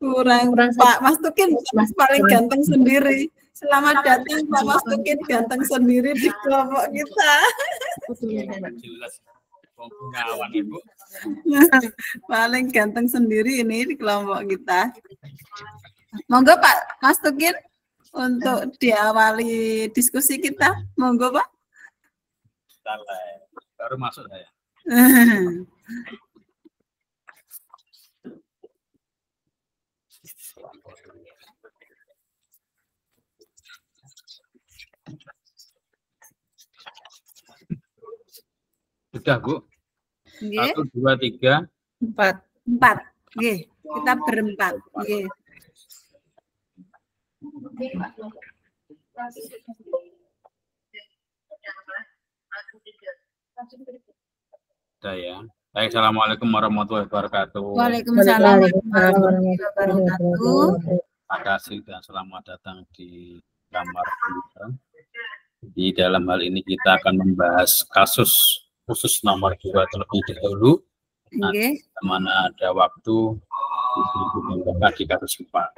Kurang Pak Mas Tukin paling ganteng sendiri. Selamat datang Pak Mas Tukin, ganteng sendiri di kelompok kita. Jelas. Pengawan Ibu. Paling ganteng sendiri ini di kelompok kita. Monggo Pak Mas Tukin untuk diawali diskusi kita. Monggo Pak. Baru masuk saya. Sudah Bu. 1, 2, 3, 4. 4. Nggih, kita berempat. Nggih. Sudah ya. Baik, assalamualaikum warahmatullahi wabarakatuh. Waalaikumsalam warahmatullahi wabarakatuh. Terima kasih dan selamat datang di kamar kita. Di dalam hal ini kita akan membahas kasus khusus nomor 2 terlebih dahulu. Nanti mana ada waktu di kasus 4.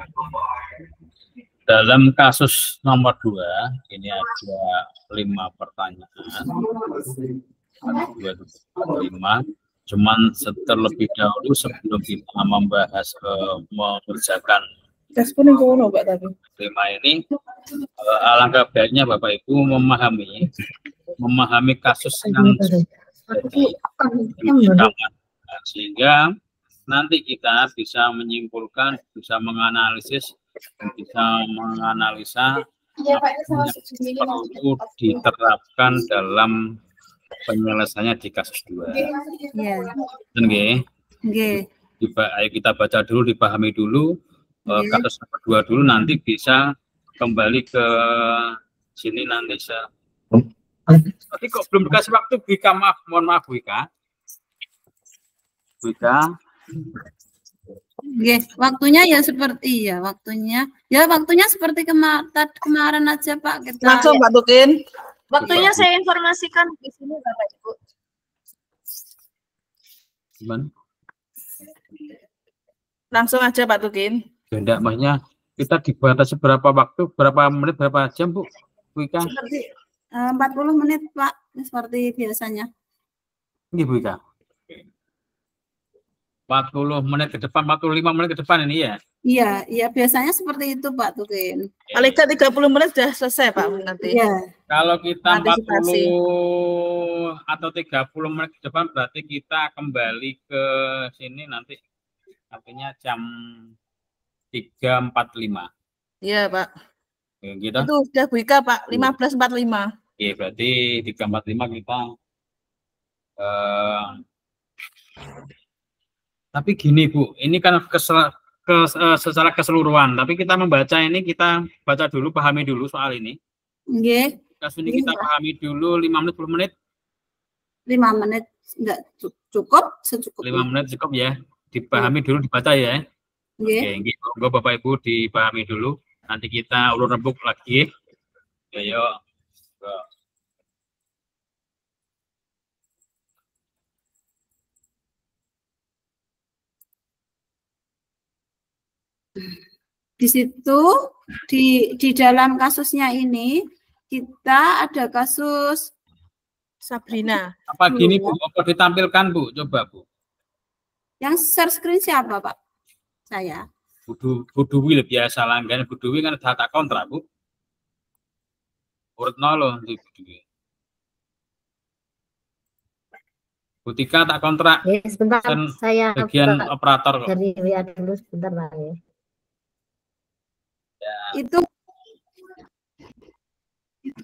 Dalam kasus nomor 2 ini ada 5 pertanyaan. 1, 2, 3, 5. Cuman terlebih dahulu sebelum kita membahas mengerjakan tema ini, alangkah baiknya Bapak Ibu memahami kasus yang jadi sehingga nanti kita bisa menyimpulkan, bisa menganalisis, bisa menganalisa apa yang perlu diterapkan dalam penyelesaiannya di kasus 2. Ayo kita baca dulu, dipahami dulu kasus nomor 2 dulu, nanti bisa kembali ke sini nanti bisa. Tapi kok belum dikasih waktu Wika, mohon maaf Wika. Waktunya ya seperti waktunya seperti kemarin aja Pak. Kita langsung Pak Tukin. Waktunya saya informasikan di sini Bapak Ibu. Gimana? Langsung aja Pak Tukin. Enggak, maksudnya kita dibatasi berapa waktu, berapa menit, berapa jam Bu Wika? Seperti 40 menit Pak, seperti biasanya. Ini Bu Wika. 40 menit ke depan, 45 menit ke depan ini ya? Iya, biasanya seperti itu Pak Tukin. Paling 30 menit sudah selesai Pak nanti. Iya. Kalau kita 40 atau 30 menit ke depan berarti kita kembali ke sini nanti artinya jam 3.45. Iya Pak. Gitu. Itu sudah Wika Pak, 15.45. Oke, berarti 3.45 kita tapi gini Bu, ini kan secara keseluruhan, tapi kita membaca ini, kita baca dulu, pahami dulu soal ini. Kasus ini kita pahami dulu 5 menit, 10 menit. 5 menit enggak cukup, secukupnya. 5 menit cukup ya, dipahami dulu, dibaca ya. Oke, monggo Bapak Ibu dipahami dulu. Nanti kita ulur rembuk lagi. Ayo. Di situ di dalam kasusnya ini kita ada kasus Sabrina. Apa gini Bu? Apa ditampilkan Bu? Coba Bu. Yang share screen siapa Pak? Saya. Bu Dewi biasa langganan Bu Dewi kan data kontrak Bu. Urut 0 Bu Dewi. Bu Tika tak kontrak. Ya, sebentar saya bagian operator kok. Dari WA dulu sebentar Pak ya. Itu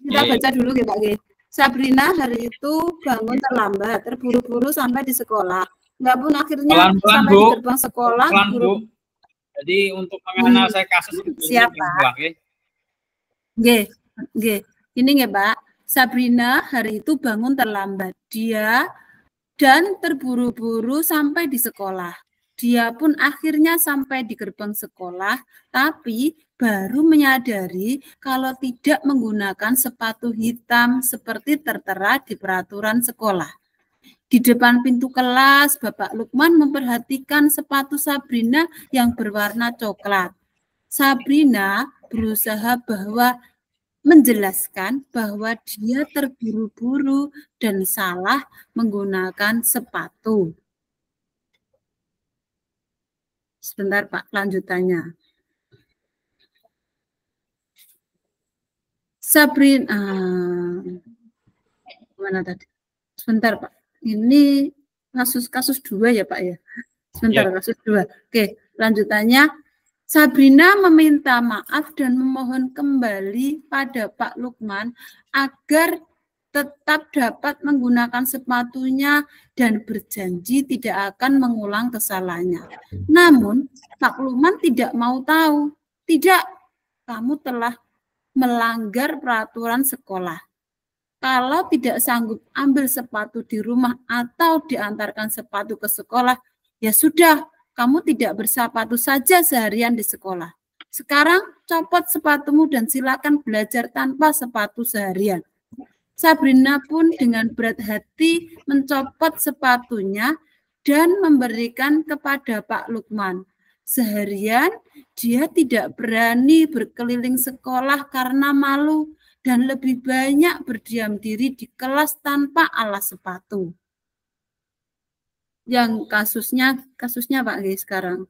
kita baca dulu ya Pak. Sabrina hari itu bangun terlambat, terburu-buru sampai di sekolah. Enggak pun akhirnya sampai di gerbang sekolah. Bu. Jadi untuk menganalisa kasus siapa? Ini ya Pak. Sabrina hari itu bangun terlambat. Dia dan terburu-buru sampai di sekolah. Dia pun akhirnya sampai di gerbang sekolah, tapi baru menyadari kalau tidak menggunakan sepatu hitam seperti tertera di peraturan sekolah. Di depan pintu kelas, Bapak Lukman memperhatikan sepatu Sabrina yang berwarna coklat. Sabrina berusaha menjelaskan bahwa dia terburu-buru dan salah menggunakan sepatu. Sebentar Pak, lanjutannya. Sabrina, mana tadi? Sebentar Pak, ini kasus 2 ya Pak ya? Sebentar, ya. Kasus 2. Oke, lanjutannya. Sabrina meminta maaf dan memohon kembali pada Pak Lukman agar tetap dapat menggunakan sepatunya dan berjanji tidak akan mengulang kesalahannya. Namun, Pak Lukman tidak mau tahu. Tidak, kamu telah melanggar peraturan sekolah. Kalau tidak sanggup ambil sepatu di rumah atau diantarkan sepatu ke sekolah, ya sudah, kamu tidak bersepatu saja seharian di sekolah. Sekarang copot sepatumu dan silakan belajar tanpa sepatu seharian. Sabrina pun dengan berat hati mencopot sepatunya dan memberikan kepada Pak Lukman. Seharian dia tidak berani berkeliling sekolah karena malu dan lebih banyak berdiam diri di kelas tanpa alas sepatu. Yang kasusnya Pak G sekarang.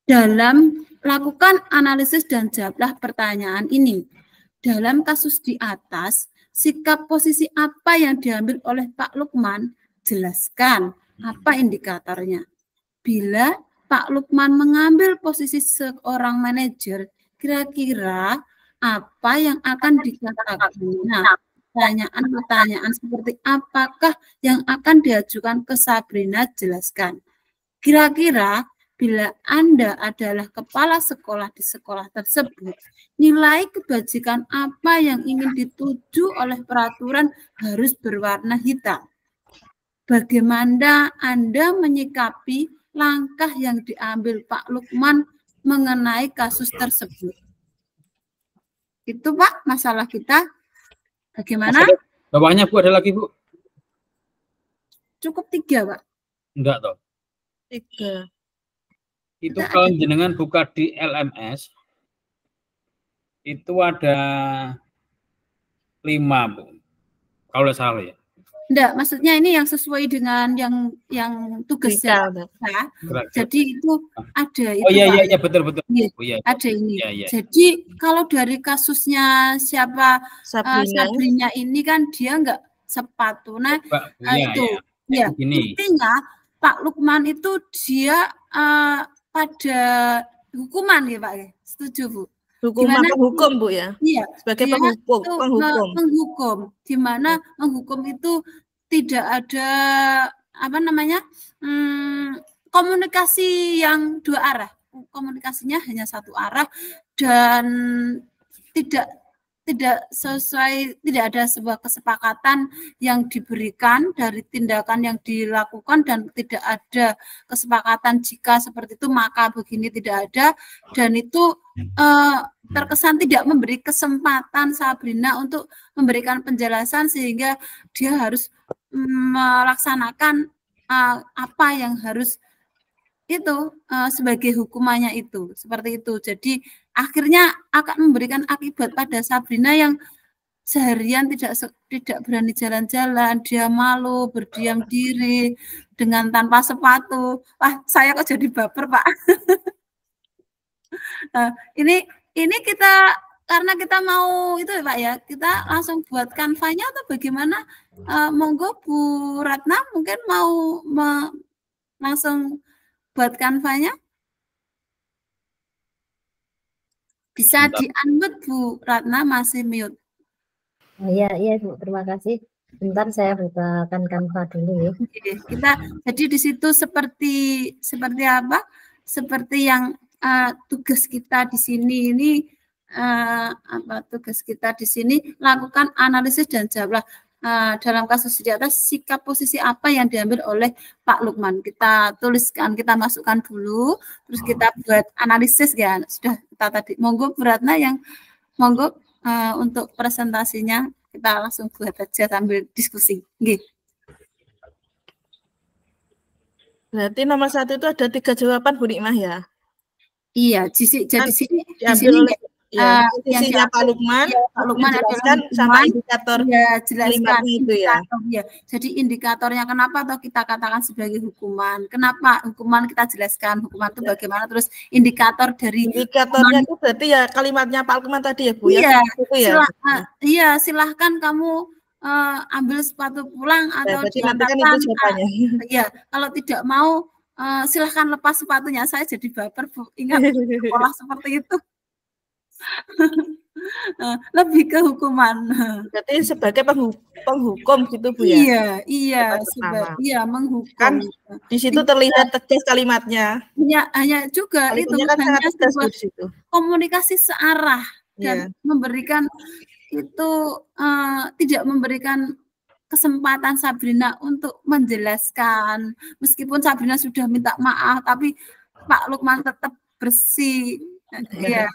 Dalam lakukan analisis dan jawablah pertanyaan ini. Dalam kasus di atas, sikap posisi apa yang diambil oleh Pak Lukman? Jelaskan apa indikatornya. Bila Pak Lukman mengambil posisi seorang manajer, kira-kira apa yang akan dikatakan? Nah, pertanyaan-pertanyaan seperti apakah yang akan diajukan ke Sabrina, jelaskan. Kira-kira bila Anda adalah kepala sekolah di sekolah tersebut, nilai kebajikan apa yang ingin dituju oleh peraturan harus berwarna hitam. Bagaimana Anda menyikapi langkah yang diambil Pak Lukman mengenai kasus tersebut? Itu Pak, masalah kita. Bagaimana? Bawahnya Bu, ada lagi Bu? Cukup 3 Pak. Enggak toh. 3. Itu kalau jenengan buka di LMS, itu ada 5 Bu. Kalau salah ya. Enggak, maksudnya ini yang sesuai dengan yang tugasnya. Jadi itu ada itu. Oh iya betul. Iya, oh, iya. Ada ini. Iya. Jadi kalau dari kasusnya siapa Sabrina ini kan dia enggak sepatu. Nah, itu. Ya, intinya Pak Lukman itu dia pada hukuman ya Pak ya. Setuju Bu? Hukum Bu ya. Iya, sebagai penghukum. Di mana menghukum itu tidak ada komunikasi yang 2 arah. Komunikasinya hanya 1 arah dan tidak ada sebuah kesepakatan yang diberikan dari tindakan yang dilakukan dan tidak ada kesepakatan jika seperti itu maka begini, tidak ada, dan itu terkesan tidak memberi kesempatan Sabrina untuk memberikan penjelasan sehingga dia harus melaksanakan apa yang harus itu sebagai hukumannya itu, seperti itu. Jadi akhirnya akan memberikan akibat pada Sabrina yang seharian tidak berani jalan-jalan, dia malu, berdiam diri dengan tanpa sepatu. Wah, saya kok jadi baper Pak. ini kita karena kita mau itu ya Pak ya, kita langsung buat kanvanya atau bagaimana? Monggo Bu Ratna mungkin mau langsung buat kanvanya. Bisa di-unmute Bu Ratna, masih mute. Iya Bu, terima kasih. Bentar saya bukakan kanva dulu ya. Oke, jadi di situ seperti apa? Seperti yang tugas kita di sini ini tugas kita di sini lakukan analisis dan jawablah dalam kasus di atas sikap posisi apa yang diambil oleh Pak Lukman. Kita tuliskan, kita masukkan dulu, terus kita buat analisis ya. Sudah kita tadi. Monggo Bu Ratna yang monggo untuk presentasinya kita langsung buat aja sambil diskusi. Nggih. Berarti nomor 1 itu ada 3 jawaban Bu Nikmah ya? Iya, jadi sini diambil oleh yang Pak Lukman, ya, Pak Lukman menjelaskan sama indikator ya, jelaskan itu ya. Ya. Jadi indikatornya kenapa atau kita katakan sebagai hukuman? Kenapa hukuman kita jelaskan hukuman itu bagaimana? Terus indikator dari indikatornya itu berarti ya kalimatnya Pak Lukman tadi ya Bu iya, ya? Itu ya. Silahkan kamu ambil sepatu pulang atau berarti nanti kan itu jawabannya. Ya, kalau tidak mau silahkan lepas sepatunya. Saya jadi baper Bu. Ingat sekolah seperti itu. Lebih ke hukuman. Berarti sebagai penghukum gitu Bu ya? Iya, iya menghukum. Kan di situ terlihat tegas kalimatnya. Hanya juga itu kan sangat tegas di situ. Komunikasi searah dan memberikan itu tidak memberikan kesempatan Sabrina untuk menjelaskan, meskipun Sabrina sudah minta maaf, tapi Pak Lukman tetap bersih, ya,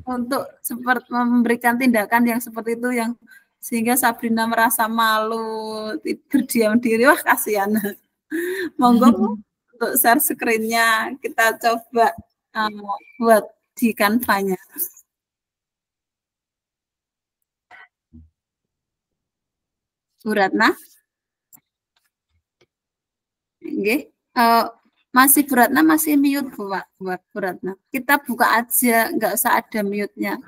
untuk seperti memberikan tindakan yang seperti itu, yang sehingga Sabrina merasa malu, berdiam diri. Wah, kasihan. Monggo untuk share screen-nya, kita coba buat di Canva-nya. Bu Ratna, masih Bu Ratna masih mute Bu Ratna. Kita buka aja, nggak usah ada mute-nya.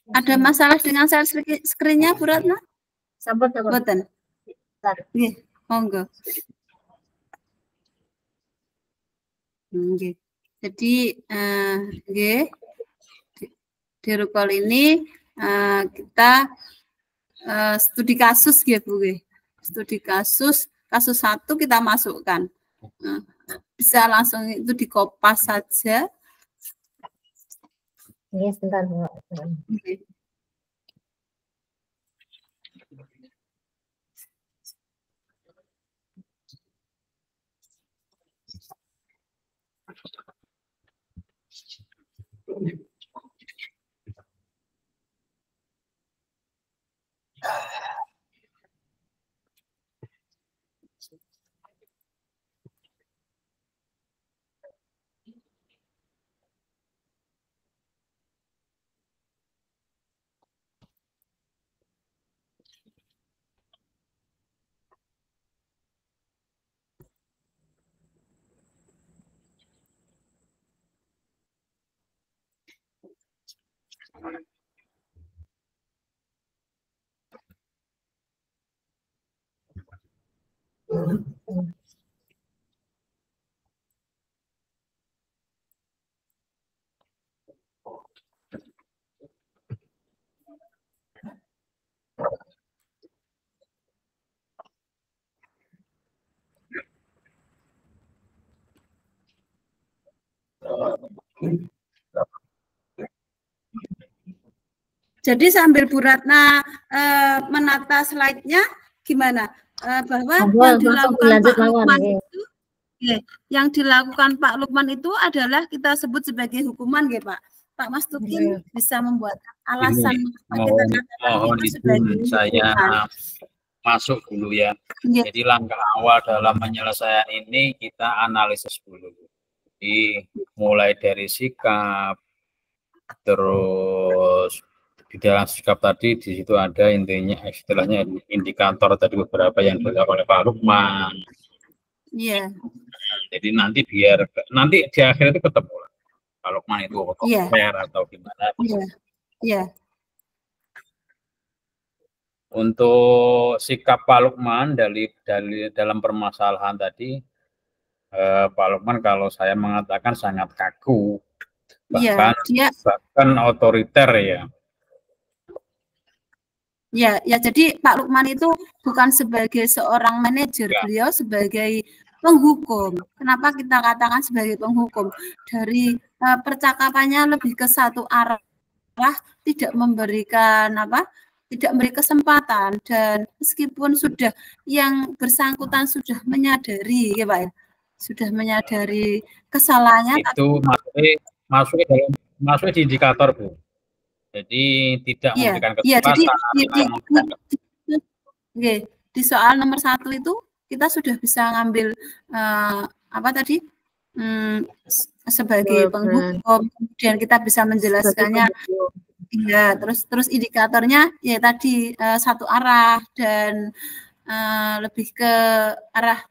Ada masalah dengan share screen-nya Bu Ratna? Sampun. Boten. Nggih, monggo. Nggih. Jadi nggih, di Rukol ini kita studi kasus nggih Bu nggih. Studi kasus 1 kita masukkan. Bisa langsung itu dikopas saja. Ini sebentar Bu. Okay. Jadi sambil Bu Ratna menata slide-nya gimana? Bahwa yang dilakukan Pak Lukman itu, yang dilakukan Pak Lukman itu adalah kita sebut sebagai hukuman, ya Pak. Pak Mas Tukin bisa membuat alasan mohon izin saya masuk dulu ya. Jadi langkah awal dalam penyelesaian ini kita analisis dulu. Jadi mulai dari sikap, terus di dalam sikap tadi di situ ada intinya istilahnya indikator tadi beberapa yang dilakukan oleh Pak Lukman. Iya. Jadi nanti di akhir itu ketemu Pak Lukman itu fair atau gimana. Iya. Untuk sikap Pak Lukman dalam permasalahan tadi, Pak Lukman kalau saya mengatakan sangat kaku, bahkan otoriter ya. Ya, jadi Pak Lukman itu bukan sebagai seorang manajer, beliau sebagai penghukum. Kenapa kita katakan sebagai penghukum? Dari percakapannya lebih ke satu arah, tidak memberikan tidak memberi kesempatan, dan meskipun sudah yang bersangkutan sudah menyadari ya Pak ya, sudah menyadari kesalahannya itu masuk di indikator Bu. Jadi tidak memberikan kesempatan. Di soal nomor 1 itu kita sudah bisa ngambil sebagai penghukum, kemudian kita bisa menjelaskannya. Ya, terus indikatornya ya tadi satu arah dan lebih ke arah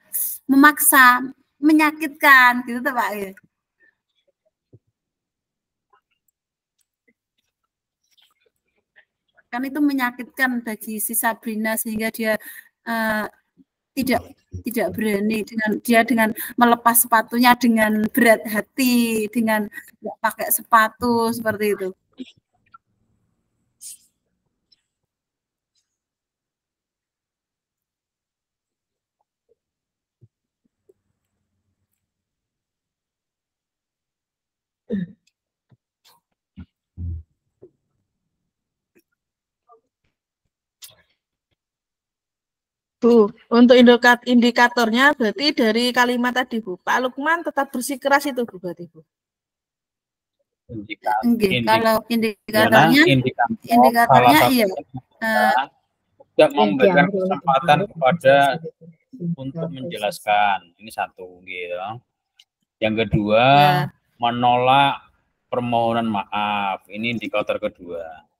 memaksa, menyakitkan gitu tuh Pak ya. Kan itu menyakitkan bagi si Sabrina sehingga dia tidak berani dengan melepas sepatunya dengan berat hati, dengan nggak pakai sepatu seperti itu. Bu, untuk indikatornya berarti dari kalimat tadi Bu, Pak Lukman tetap bersikeras itu Bu berarti Bu. Kalau indikatornya iya tidak memberikan kesempatan kepada untuk menjelaskan. Ini satu gitu. Yang kedua, menolak permohonan maaf. Ini indikator kedua.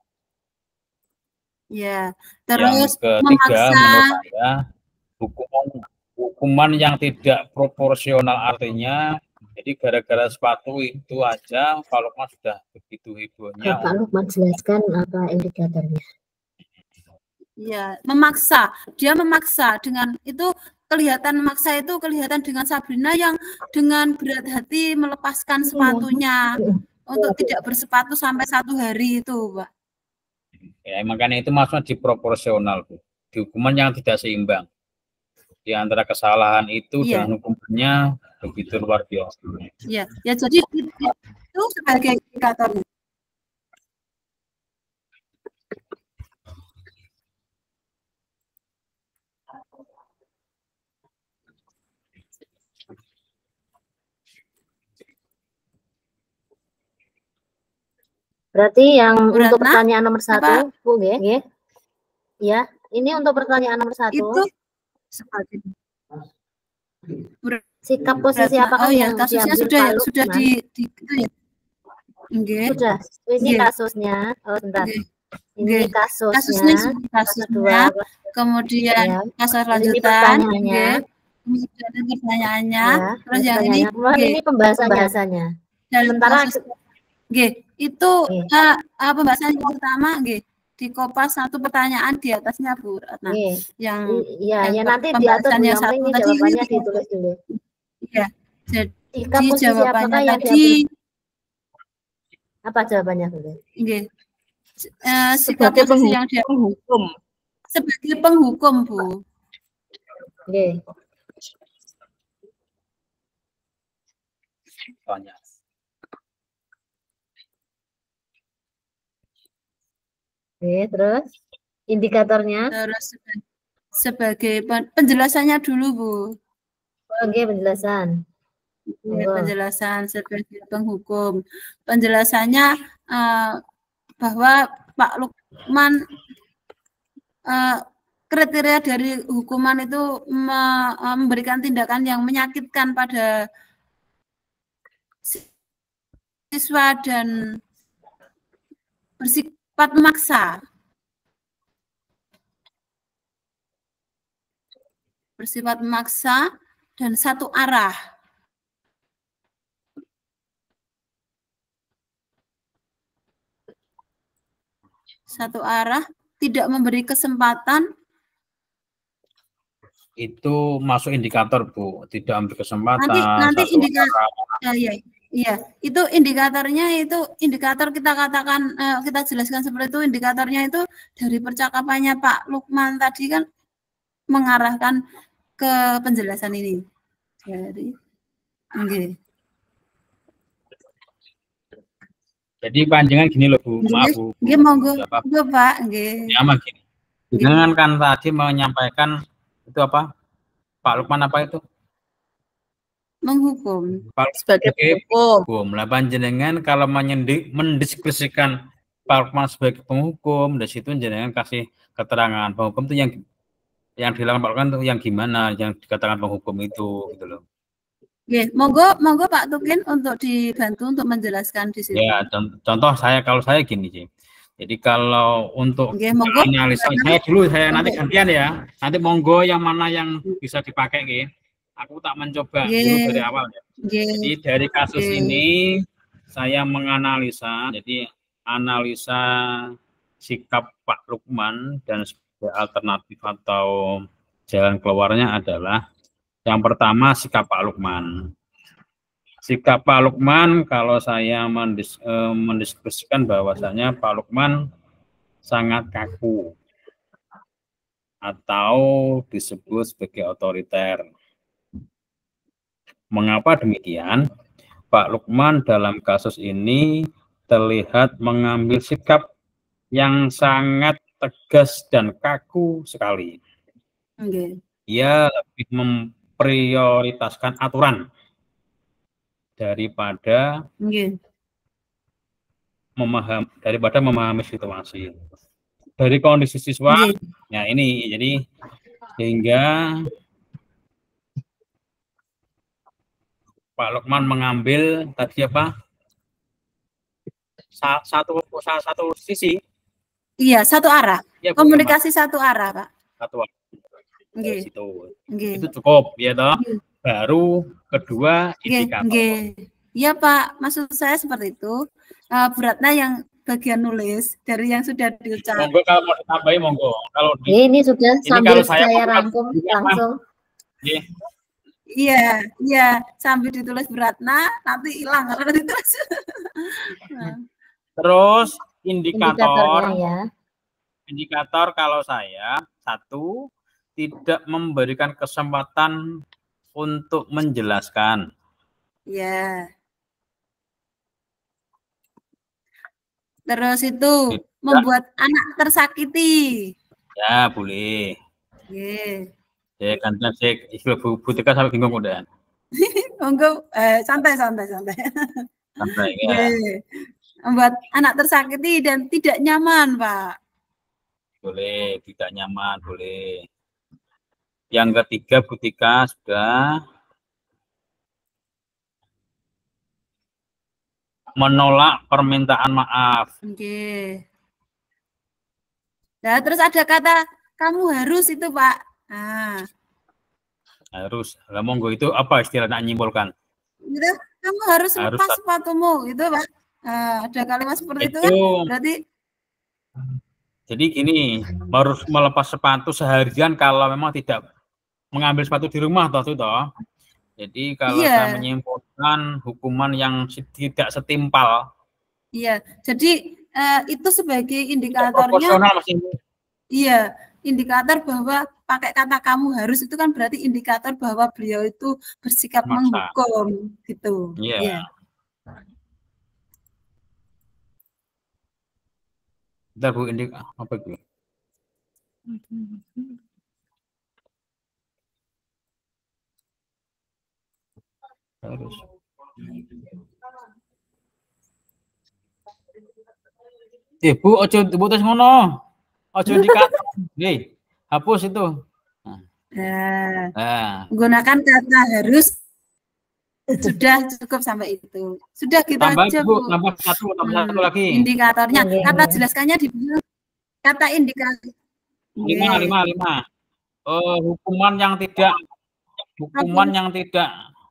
Ya, terus yang ketiga menurut saya hukuman yang tidak proporsional, artinya jadi gara-gara sepatu itu aja Pak Lukman sudah begitu hebohnya. Pak Lukman jelaskan apa indikatornya. Ya, memaksa. Dia memaksa dengan itu kelihatan memaksa itu kelihatan dengan Sabrina yang dengan berat hati melepaskan sepatunya untuk tidak bersepatu sampai 1 hari itu, Pak. Ya, makanya itu maksudnya diproporsional, Bu. Di hukuman yang tidak seimbang. Di antara kesalahan itu dengan hukumannya begitu luar biasa. Ya, jadi itu sebagai indikator. Berarti yang untuk pertanyaan nomor 1, Bu, nggih. Ya, ini untuk pertanyaan nomor 1. Itu sebagai sikap posisi apakah yang kasusnya sudah di itu ya. Sudah. Ini kasusnya. Oh, sebentar. Ini kasusnya. Kemudian kasus lanjutan. Kemudian pertanyaannya. Terus yang ini pembahasannya. Sementara itu pembahasan yang pertama di Kopas 1 pertanyaan di atasnya Bu Ratna. Yang nanti diatur yang ini jawabannya ditulis dulu. Iya. Jadi jawabannya tadi apa jawabannya Bu? Sebagai penghukum. Sebagai penghukum Bu. Tanya. Terus indikatornya? Terus sebagai penjelasannya dulu Bu. Penjelasan. Penjelasan sebagai penghukum. Penjelasannya bahwa Pak Lukman kriteria dari hukuman itu memberikan tindakan yang menyakitkan pada siswa dan bersifat memaksa. Bersifat memaksa dan satu arah. Satu arah, tidak memberi kesempatan. Itu masuk indikator Bu, tidak memberi kesempatan. Nanti indikator. Iya, itu indikatornya itu indikator kita katakan kita jelaskan seperti itu, indikatornya itu dari percakapannya Pak Lukman tadi kan mengarahkan ke penjelasan ini. Dari nggih. Jadi panjangan gini loh Bu, maaf Bu. Nggih monggo, monggo Pak, nggih. Nyaman gini. Dengan kan tadi menyampaikan itu apa? Pak Lukman apa itu? Menghukum. Sebagai penghukum. Lah panjenengan kalau mendiskusikan Pak Lukman sebagai penghukum, dari situ jenengan kasih keterangan penghukum itu yang dilakukan Pak Lukman itu yang gimana, yang dikatakan penghukum itu gitu loh. Ya, monggo Pak Tukin untuk dibantu untuk menjelaskan di situ. Ya, contoh kalau saya gini sih. Jadi kalau untuk analisa saya nanti gantian ya. Nanti monggo yang mana yang bisa dipakai gitu. Aku tak mencoba dulu dari awal ya. Jadi dari kasus ini saya menganalisa, jadi analisa sikap Pak Lukman dan sebagai alternatif atau jalan keluarnya adalah yang pertama sikap Pak Lukman. Sikap Pak Lukman kalau saya mendiskusikan bahwasanya Pak Lukman sangat kaku atau disebut sebagai otoriter. Mengapa demikian? Pak Lukman dalam kasus ini terlihat mengambil sikap yang sangat tegas dan kaku sekali. Ia lebih memprioritaskan aturan daripada memahami situasi. Dari kondisi siswa, ya ini jadi sehingga Pak Lukman mengambil tadi apa? Satu sisi. Iya, satu arah. Ya, komunikasi satu arah, Pak. Satu arah. Itu cukup, ya toh. Baru kedua indikator. Iya Pak, maksud saya seperti itu. Bu Ratna yang bagian nulis dari yang sudah diucapkan. Monggo kalau mau ditambahin monggo. Kalau ini sudah sambil saya rangkum langsung. Iya, sambil ditulis Bu Ratna nanti hilang kalau ditulis. Terus indikator kalau saya satu tidak memberikan kesempatan untuk menjelaskan. Ya. Terus itu membuat anak tersakiti. Ya, boleh. Ya, kan saya Ibu Tika sampai bingung udah. Monggo santai. Santai ya. Membuat anak tersakiti dan tidak nyaman, Pak. Boleh, tidak nyaman, boleh. Yang ketiga, Bu Tika sudah menolak permintaan maaf. Nah, terus ada kata kamu harus itu, Pak. Harus. Lah monggo itu apa istilahnya nyimpulkan? Gitu, kamu harus lepas sepatumu, itu, Pak. Ada kalimat seperti itu kan? Berarti jadi gini, harus melepas sepatu seharian kalau memang tidak mengambil sepatu di rumah toh. Jadi kalau saya menyimpulkan hukuman yang tidak setimpal. Iya, jadi itu sebagai indikatornya. Iya, indikator bahwa pakai kata kamu harus itu kan berarti indikator bahwa beliau itu bersikap menghukum gitu. Iya. Bentar Bu, apa itu? Harus. Bu, ojo diputus ngono. Ojo indikator. Nih, hapus itu. Gunakan kata harus. Sudah cukup sampai itu. Sudah kita aja Bu. Tambah satu lagi. Indikatornya. Kata jelaskannya di kata indikator. 5. Hukuman yang tidak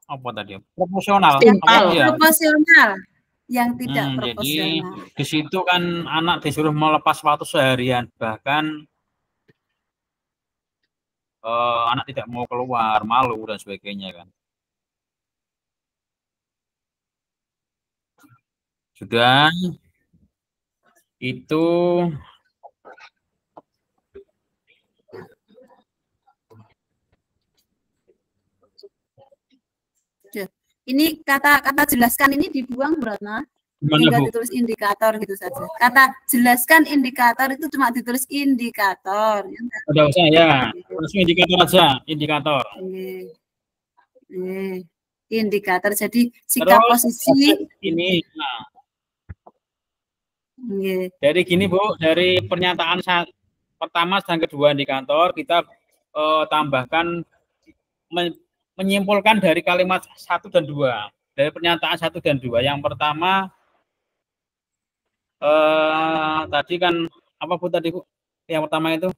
apa tadi? Proporsional. Proporsional. Yang tidak proporsional. Jadi di situ kan anak disuruh melepas sepatu seharian, bahkan anak tidak mau keluar, malu dan sebagainya kan. Sudah itu Ini kata jelaskan ini dibuang, Bu Ratna. Gimana, Tinggal Bu? ditulis indikator gitu saja. Kata jelaskan indikator itu cuma ditulis indikator. Udah usah ya. Terus indikator aja, indikator. Indikator. Jadi sikap Terus posisi ini. Nah, dari gini, Bu, dari pernyataan pertama dan kedua indikator kita tambahkan menyimpulkan dari kalimat 1 dan 2. Dari pernyataan 1 dan 2. Yang pertama tadi kan apa, Bu, tadi, Bu? Yang pertama itu?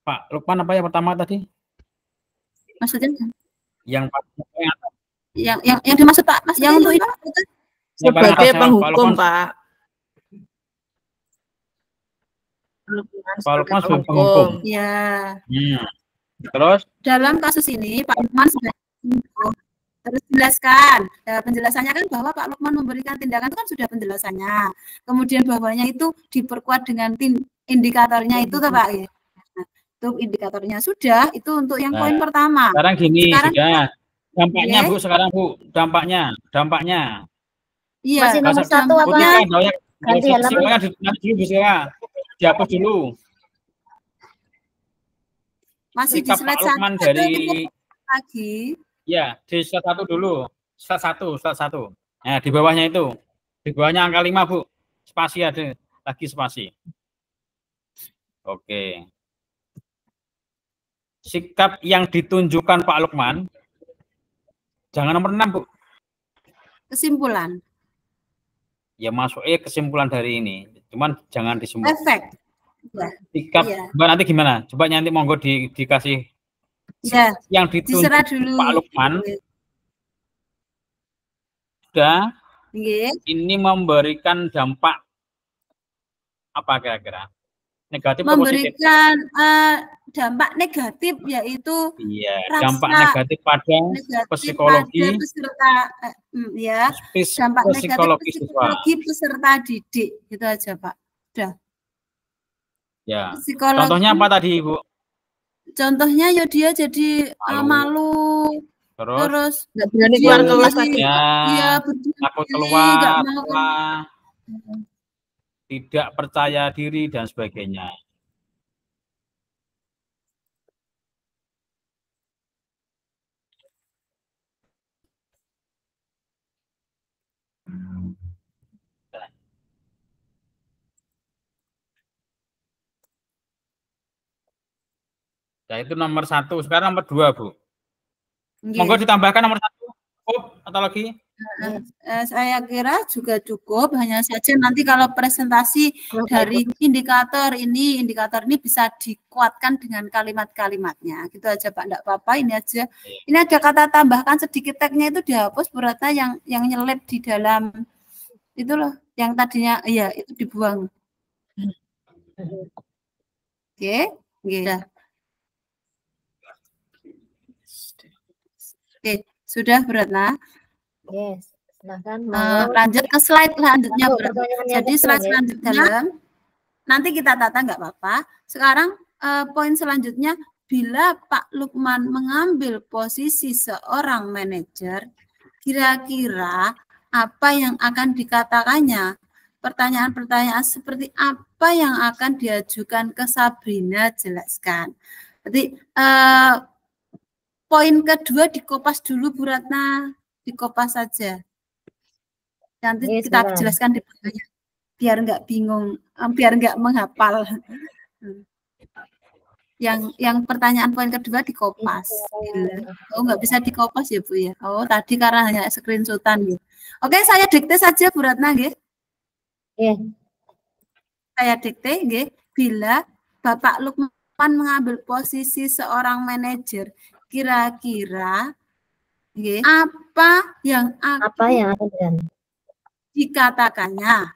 Pak Lukman, apa yang pertama tadi? Maksudnya? Yang dimaksud Pak, yang untuk itu sebagai penghukum, Pak. Pak Lukman sebagai penghukum. Ya. Terus? Dalam kasus ini Pak Lukman sudah terus jelaskan. Penjelasannya kan bahwa Pak Lukman memberikan tindakan itu kan sudah penjelasannya. Kemudian bahwanya itu diperkuat dengan indikatornya itu Pak ya. Nah, itu indikatornya sudah, itu untuk yang poin pertama. Sekarang gini, sudah. Dampaknya, Bu, sekarang, Bu. Dampaknya. Iya. Masih nomor 1 apa? Ganti halaman. Dulu, Bu, dihapus dulu. Masih di slide 1 dari lagi. Ya, di slide 1 dulu. Slide 1. Nah, di bawahnya itu. Di bawahnya angka 5, Bu. Spasi ada. Lagi spasi. Oke. Sikap yang ditunjukkan Pak Lukman. Jangan nomor 6, Bu. Kesimpulan. Ya, masuk kesimpulan dari ini. Cuman jangan disebut. Efek. Sikap. Nanti gimana? Coba nanti monggo dikasih. Ya, yang ditunjuk Pak Lukman sudah ini memberikan dampak apa kira-kira? Negatif memberikan dampak negatif, yaitu dampak negatif pada psikologi peserta dampak negatif psikologi peserta didik, gitu aja Pak. Sudah. Ya. Contohnya apa tadi, Ibu? Contohnya ya dia jadi malu. Terus nggak berani keluar kelas lagi. Takut keluar, tidak percaya diri dan sebagainya. Nah, itu nomor 1. Sekarang nomor 2, Bu. Monggo ditambahkan nomor 1. Atau lagi? Saya kira juga cukup. Hanya saja nanti kalau presentasi dari indikator ini bisa dikuatkan dengan kalimat-kalimatnya. Gitu aja Pak, enggak apa-apa. Ini aja. Ini ada kata tambahkan sedikit tagnya itu dihapus, Bu Ratna, yang nyelip di dalam itu loh. Yang tadinya itu dibuang. Oke. Oke, sudah Bu Ratna? Yes, silahkan. Lanjut ke slide selanjutnya. Jadi slide selanjutnya nanti kita tata, nggak apa-apa. Sekarang poin selanjutnya, bila Pak Lukman mengambil posisi seorang manajer, kira-kira apa yang akan dikatakannya? Pertanyaan-pertanyaan seperti apa yang akan diajukan ke Sabrina, jelaskan. Berarti poin kedua dikopas dulu, Bu Ratna, dikopas saja. Nanti kita jelaskan di belakangnya, biar nggak bingung, biar nggak menghafal. Yang pertanyaan poin kedua dikopas. Oh, nggak bisa dikopas ya, Bu ya. Oh, tadi karena hanya screenshotan gitu. Oke, saya dikte saja, Bu Ratna, nggih. Saya dikte, nggih. Bila Bapak Lukman mengambil posisi seorang manajer, kira-kira apa yang akan dikatakannya?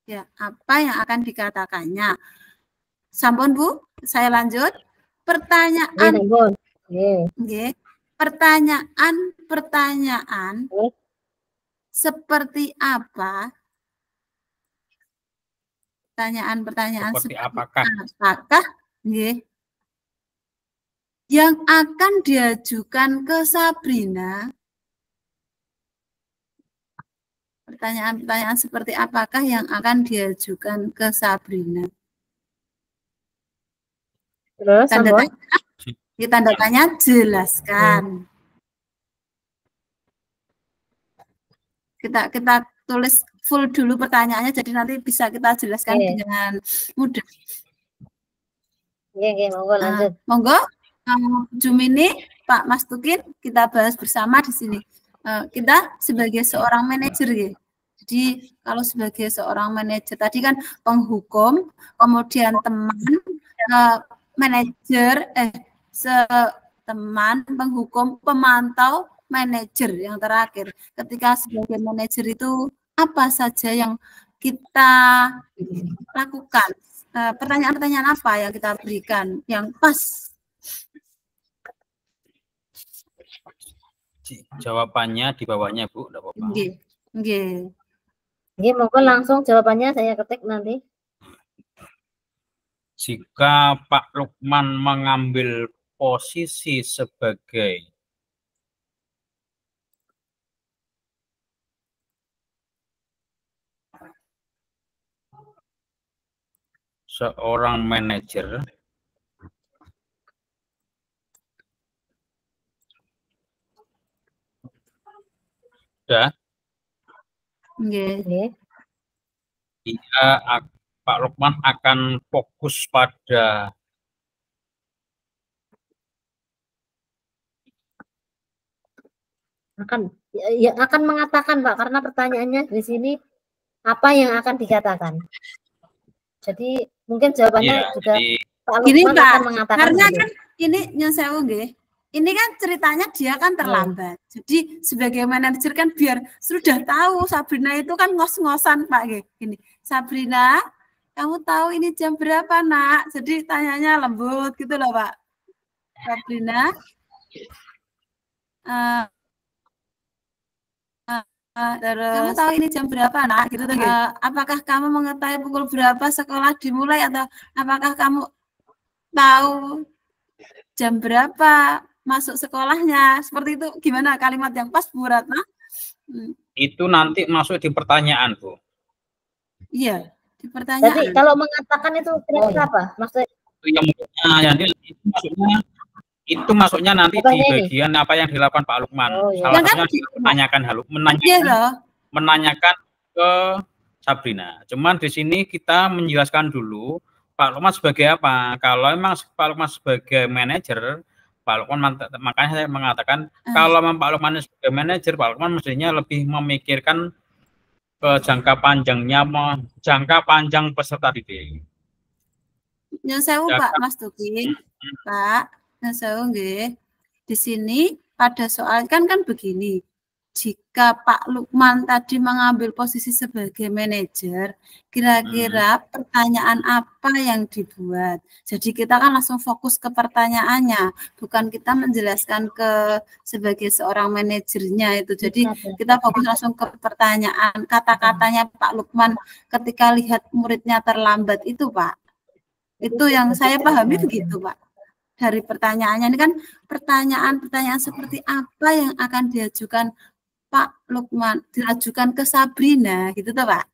Ya, apa yang akan dikatakannya? Sampun, Bu, saya lanjut. Pertanyaan. Pertanyaan seperti apa? Pertanyaan seperti apakah? yang akan diajukan ke Sabrina. Pertanyaan-pertanyaan seperti apakah yang akan diajukan ke Sabrina? Terus, Tanda Ambon? tanya, tanda tanya jelaskan. Kita tulis full dulu pertanyaannya, jadi nanti bisa kita jelaskan dengan mudah. Monggo lanjut. Monggo, Jumini, Pak Mas Tukin, kita bahas bersama di sini. Kita sebagai seorang manajer ya. Jadi kalau sebagai seorang manajer tadi kan penghukum, kemudian teman, manajer, teman, penghukum, pemantau, manajer yang terakhir. Ketika sebagai manajer itu apa saja yang kita lakukan? Pertanyaan-pertanyaan apa yang kita berikan yang pas? Jawabannya di bawahnya, Bu, enggak apa-apa. Nggih. Monggo langsung jawabannya saya ketik nanti. Jika Pak Lukman mengambil posisi sebagai seorang manajer, dia Pak Lukman akan fokus pada akan mengatakan, Pak, karena pertanyaannya di sini apa yang akan dikatakan. Jadi mungkin jawabannya juga Pak Lukman akan mengatakan. Karena kan ini nyesewu nggih. Ini kan ceritanya dia kan terlambat. Jadi sebagai manajer kan biar sudah tahu Sabrina itu kan ngos-ngosan Pak nggih. Gini, Sabrina, kamu tahu ini jam berapa, Nak? Jadi tanyanya lembut gitu loh, Pak. Sabrina, terus kamu tahu ini jam berapa, Nak? Gitu tuh. Apakah kamu mengetahui pukul berapa sekolah dimulai atau apakah kamu tahu jam berapa masuk sekolahnya? Seperti itu gimana kalimat yang pas, Bu Ratna? Itu nanti masuk di pertanyaan, Bu. Iya, di pertanyaan. Jadi kalau mengatakan itu kira-kira apa? Maksudnya itu masuknya nanti di bagian apa yang dilakukan Pak Lukman. Salah satunya menanyakan ke Sabrina. Cuman di sini kita menjelaskan dulu Pak Lukman sebagai apa. Kalau memang Pak Lukman sebagai manajer, Pak Lukman, makanya saya mengatakan kalau memang Pak Lukman sebagai manajer, Pak Lukman mestinya lebih memikirkan ke jangka panjang peserta didik. Nyesewu Pak Mas Tukin, Pak, nyesewu nggih. Di sini pada soal kan begini. Jika Pak Lukman tadi mengambil posisi sebagai manajer, kira-kira pertanyaan apa yang dibuat? Jadi kita kan langsung fokus ke pertanyaannya, bukan kita menjelaskan ke sebagai seorang manajernya itu. Jadi kita fokus langsung ke pertanyaan, kata-katanya Pak Lukman ketika lihat muridnya terlambat itu, Pak. Itu yang saya pahami begitu, Pak. Dari pertanyaannya ini kan pertanyaan-pertanyaan seperti apa yang akan diajukan Pak Lukman, diajukan ke Sabrina, gitu tuh Pak.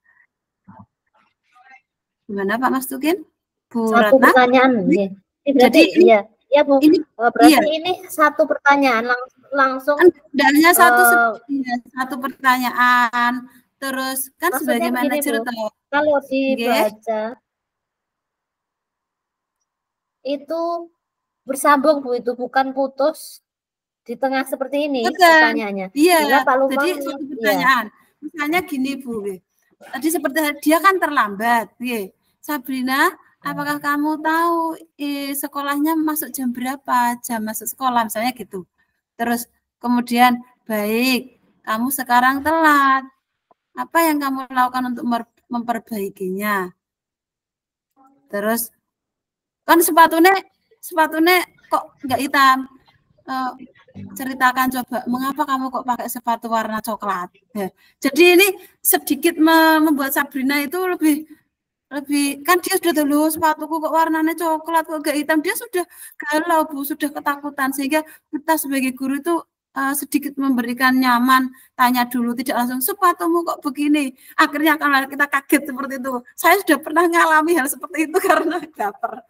Gimana Pak Mas Tukin? Bu Satu Ratna? Pertanyaan. Ini berarti iya Bu. Berarti ini satu pertanyaan langsung. Tidak hanya satu pertanyaan. Terus kan sebagai manajer tuh. Kalau dibaca itu bersambung Bu, itu bukan putus di tengah seperti ini pertanyaannya. Iya, jadi satu pertanyaan. Misalnya gini Bu, tadi seperti dia kan terlambat. Sabrina, apakah kamu tahu sekolahnya masuk jam berapa? Jam masuk sekolah misalnya gitu. Terus kemudian, baik, kamu sekarang telat. Apa yang kamu lakukan untuk memperbaikinya? Terus kan sepatunya kok nggak hitam? Ceritakan coba mengapa kamu kok pakai sepatu warna coklat. Jadi ini sedikit membuat Sabrina itu lebih lebih kan dia sudah dulu sepatuku kok warnanya coklat kok gak hitam, dia sudah galau Bu, sudah ketakutan, sehingga kita sebagai guru itu sedikit memberikan nyaman, tanya dulu, tidak langsung sepatumu kok begini. Akhirnya karena kita kaget seperti itu. Saya sudah pernah mengalami hal seperti itu karena baper.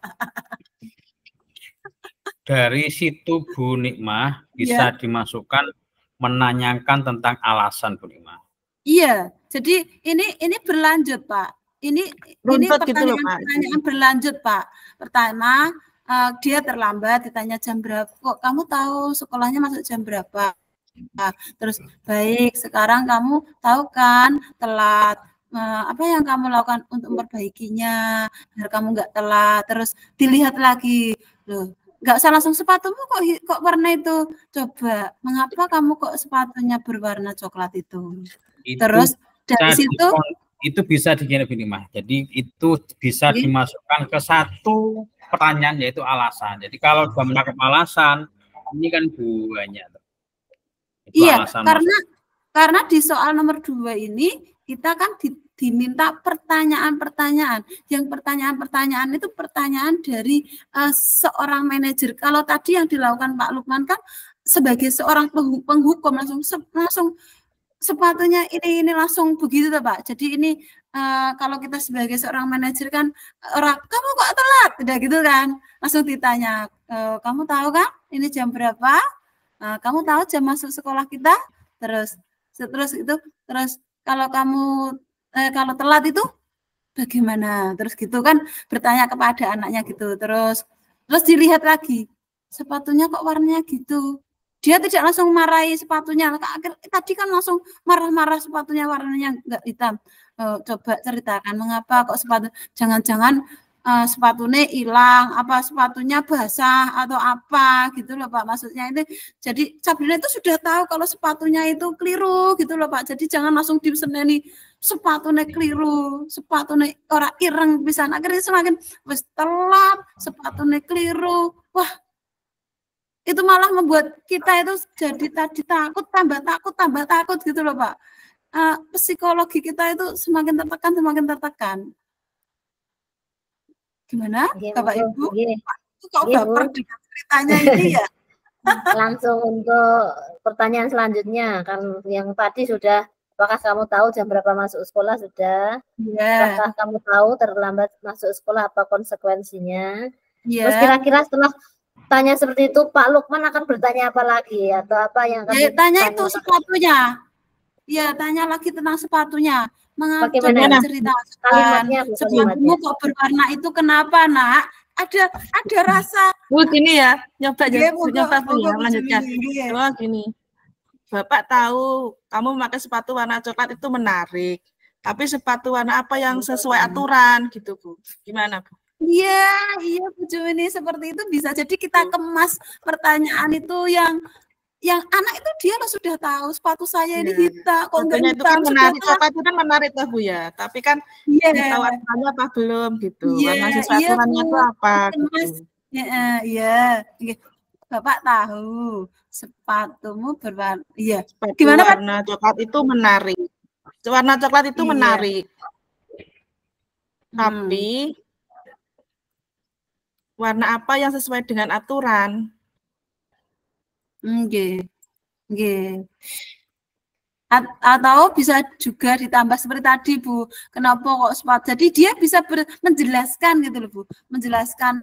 Dari situ Bu Nikmah bisa dimasukkan menanyakan tentang alasan Bu Nikmah. Iya, jadi ini berlanjut Pak. Ini pertanyaan berlanjut Pak. Pertama, dia terlambat, ditanya jam berapa, kok kamu tahu sekolahnya masuk jam berapa? Terus baik, sekarang kamu tahu kan telat, apa yang kamu lakukan untuk memperbaikinya biar kamu nggak telat. Terus dilihat lagi, loh nggak usah langsung sepatumu kok warna itu, coba mengapa kamu kok sepatunya berwarna coklat itu. Terus dari situ itu bisa digini Mas. Jadi itu bisa dimasukkan ke satu pertanyaan, yaitu alasan. Jadi kalau sudah menangkap alasan, ini kan banyak. Iya, karena di soal nomor 2 ini kita kan diminta pertanyaan-pertanyaan. Yang pertanyaan-pertanyaan itu pertanyaan dari seorang manajer. Kalau tadi yang dilakukan Pak Lukman kan sebagai seorang penghukum langsung sepatunya ini langsung begitu Pak. Jadi ini kalau kita sebagai seorang manajer kan orang kamu kok telat, udah gitu kan, langsung ditanya kamu tahu kan ini jam berapa, kamu tahu jam masuk sekolah kita, terus kalau kamu kalau telat itu bagaimana, terus gitu kan, bertanya kepada anaknya gitu, terus dilihat lagi sepatunya kok warnanya gitu. Dia tidak langsung marahi sepatunya. Tadi kan langsung marah-marah sepatunya warnanya enggak hitam. Coba ceritakan mengapa kok sepatu, jangan-jangan sepatunya hilang, apa sepatunya basah atau apa gitu loh Pak, maksudnya ini. Jadi Sabrina itu sudah tahu kalau sepatunya itu keliru gitu loh Pak. Jadi jangan langsung diseneni sepatunya keliru, sepatunya orang ireng bisa, akhirnya semakin wis telat, sepatunya keliru. Wah, itu malah membuat kita itu jadi tadi tambah takut gitu loh Pak. Psikologi kita itu semakin tertekan. Gimana Bapak Ibu? Kok baper dengan ceritanya ini ya? Langsung untuk pertanyaan selanjutnya, kan yang tadi sudah, apakah kamu tahu jam berapa masuk sekolah sudah? Apakah kamu tahu terlambat masuk sekolah apa konsekuensinya? Terus kira-kira setelah tanya seperti itu, Pak Lukman akan bertanya apa lagi atau apa yang kamu tanya itu sepatunya. Ya, tanya lagi tentang sepatunya. Bagaimana ceritakan sepatumu kok berwarna itu kenapa, Nak? Ada rasa gini ya, nyoba Bu ya, lanjutkan. Gini. Bapak tahu kamu memakai sepatu warna coklat itu menarik. Tapi sepatu warna apa yang sesuai aturan gitu, Bu? Gimana, Bu? Iya Bu Jumini, seperti itu bisa jadi kita kemas pertanyaan itu yang anak itu dia sudah tahu sepatu saya ini hitam, kok enggak hitam, itu kan menarik, coklat itu kan menarik tuh Bu ya, tapi kan tahu aturannya apa belum gitu, warna sesuai aturannya itu apa gitu. Iya, Bapak tahu sepatumu berwarna, gimana warna coklat itu menarik, warna coklat itu menarik, tapi warna apa yang sesuai dengan aturan? Atau bisa juga ditambah seperti tadi Bu, kenapa kok sepatu, jadi dia bisa menjelaskan gitu loh Bu, menjelaskan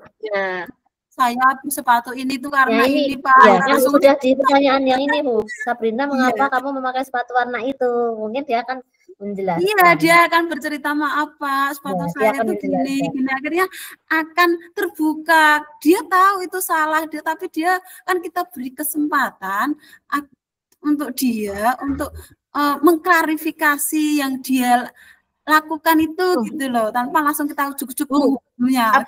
saya sepatu ini tuh karena ini Pak. Yang sudah di pertanyaan yang ini Bu, Sabrina mengapa kamu memakai sepatu warna itu, mungkin dia akan menjelaskan. Iya, dia akan bercerita maaf Pak, sepatu saya itu gini, akhirnya akan terbuka. Dia tahu itu salah dia, tapi dia kan kita beri kesempatan untuk dia untuk mengklarifikasi yang dia lakukan itu gitu loh, tanpa langsung kita ujuk-ujuk hukumnya.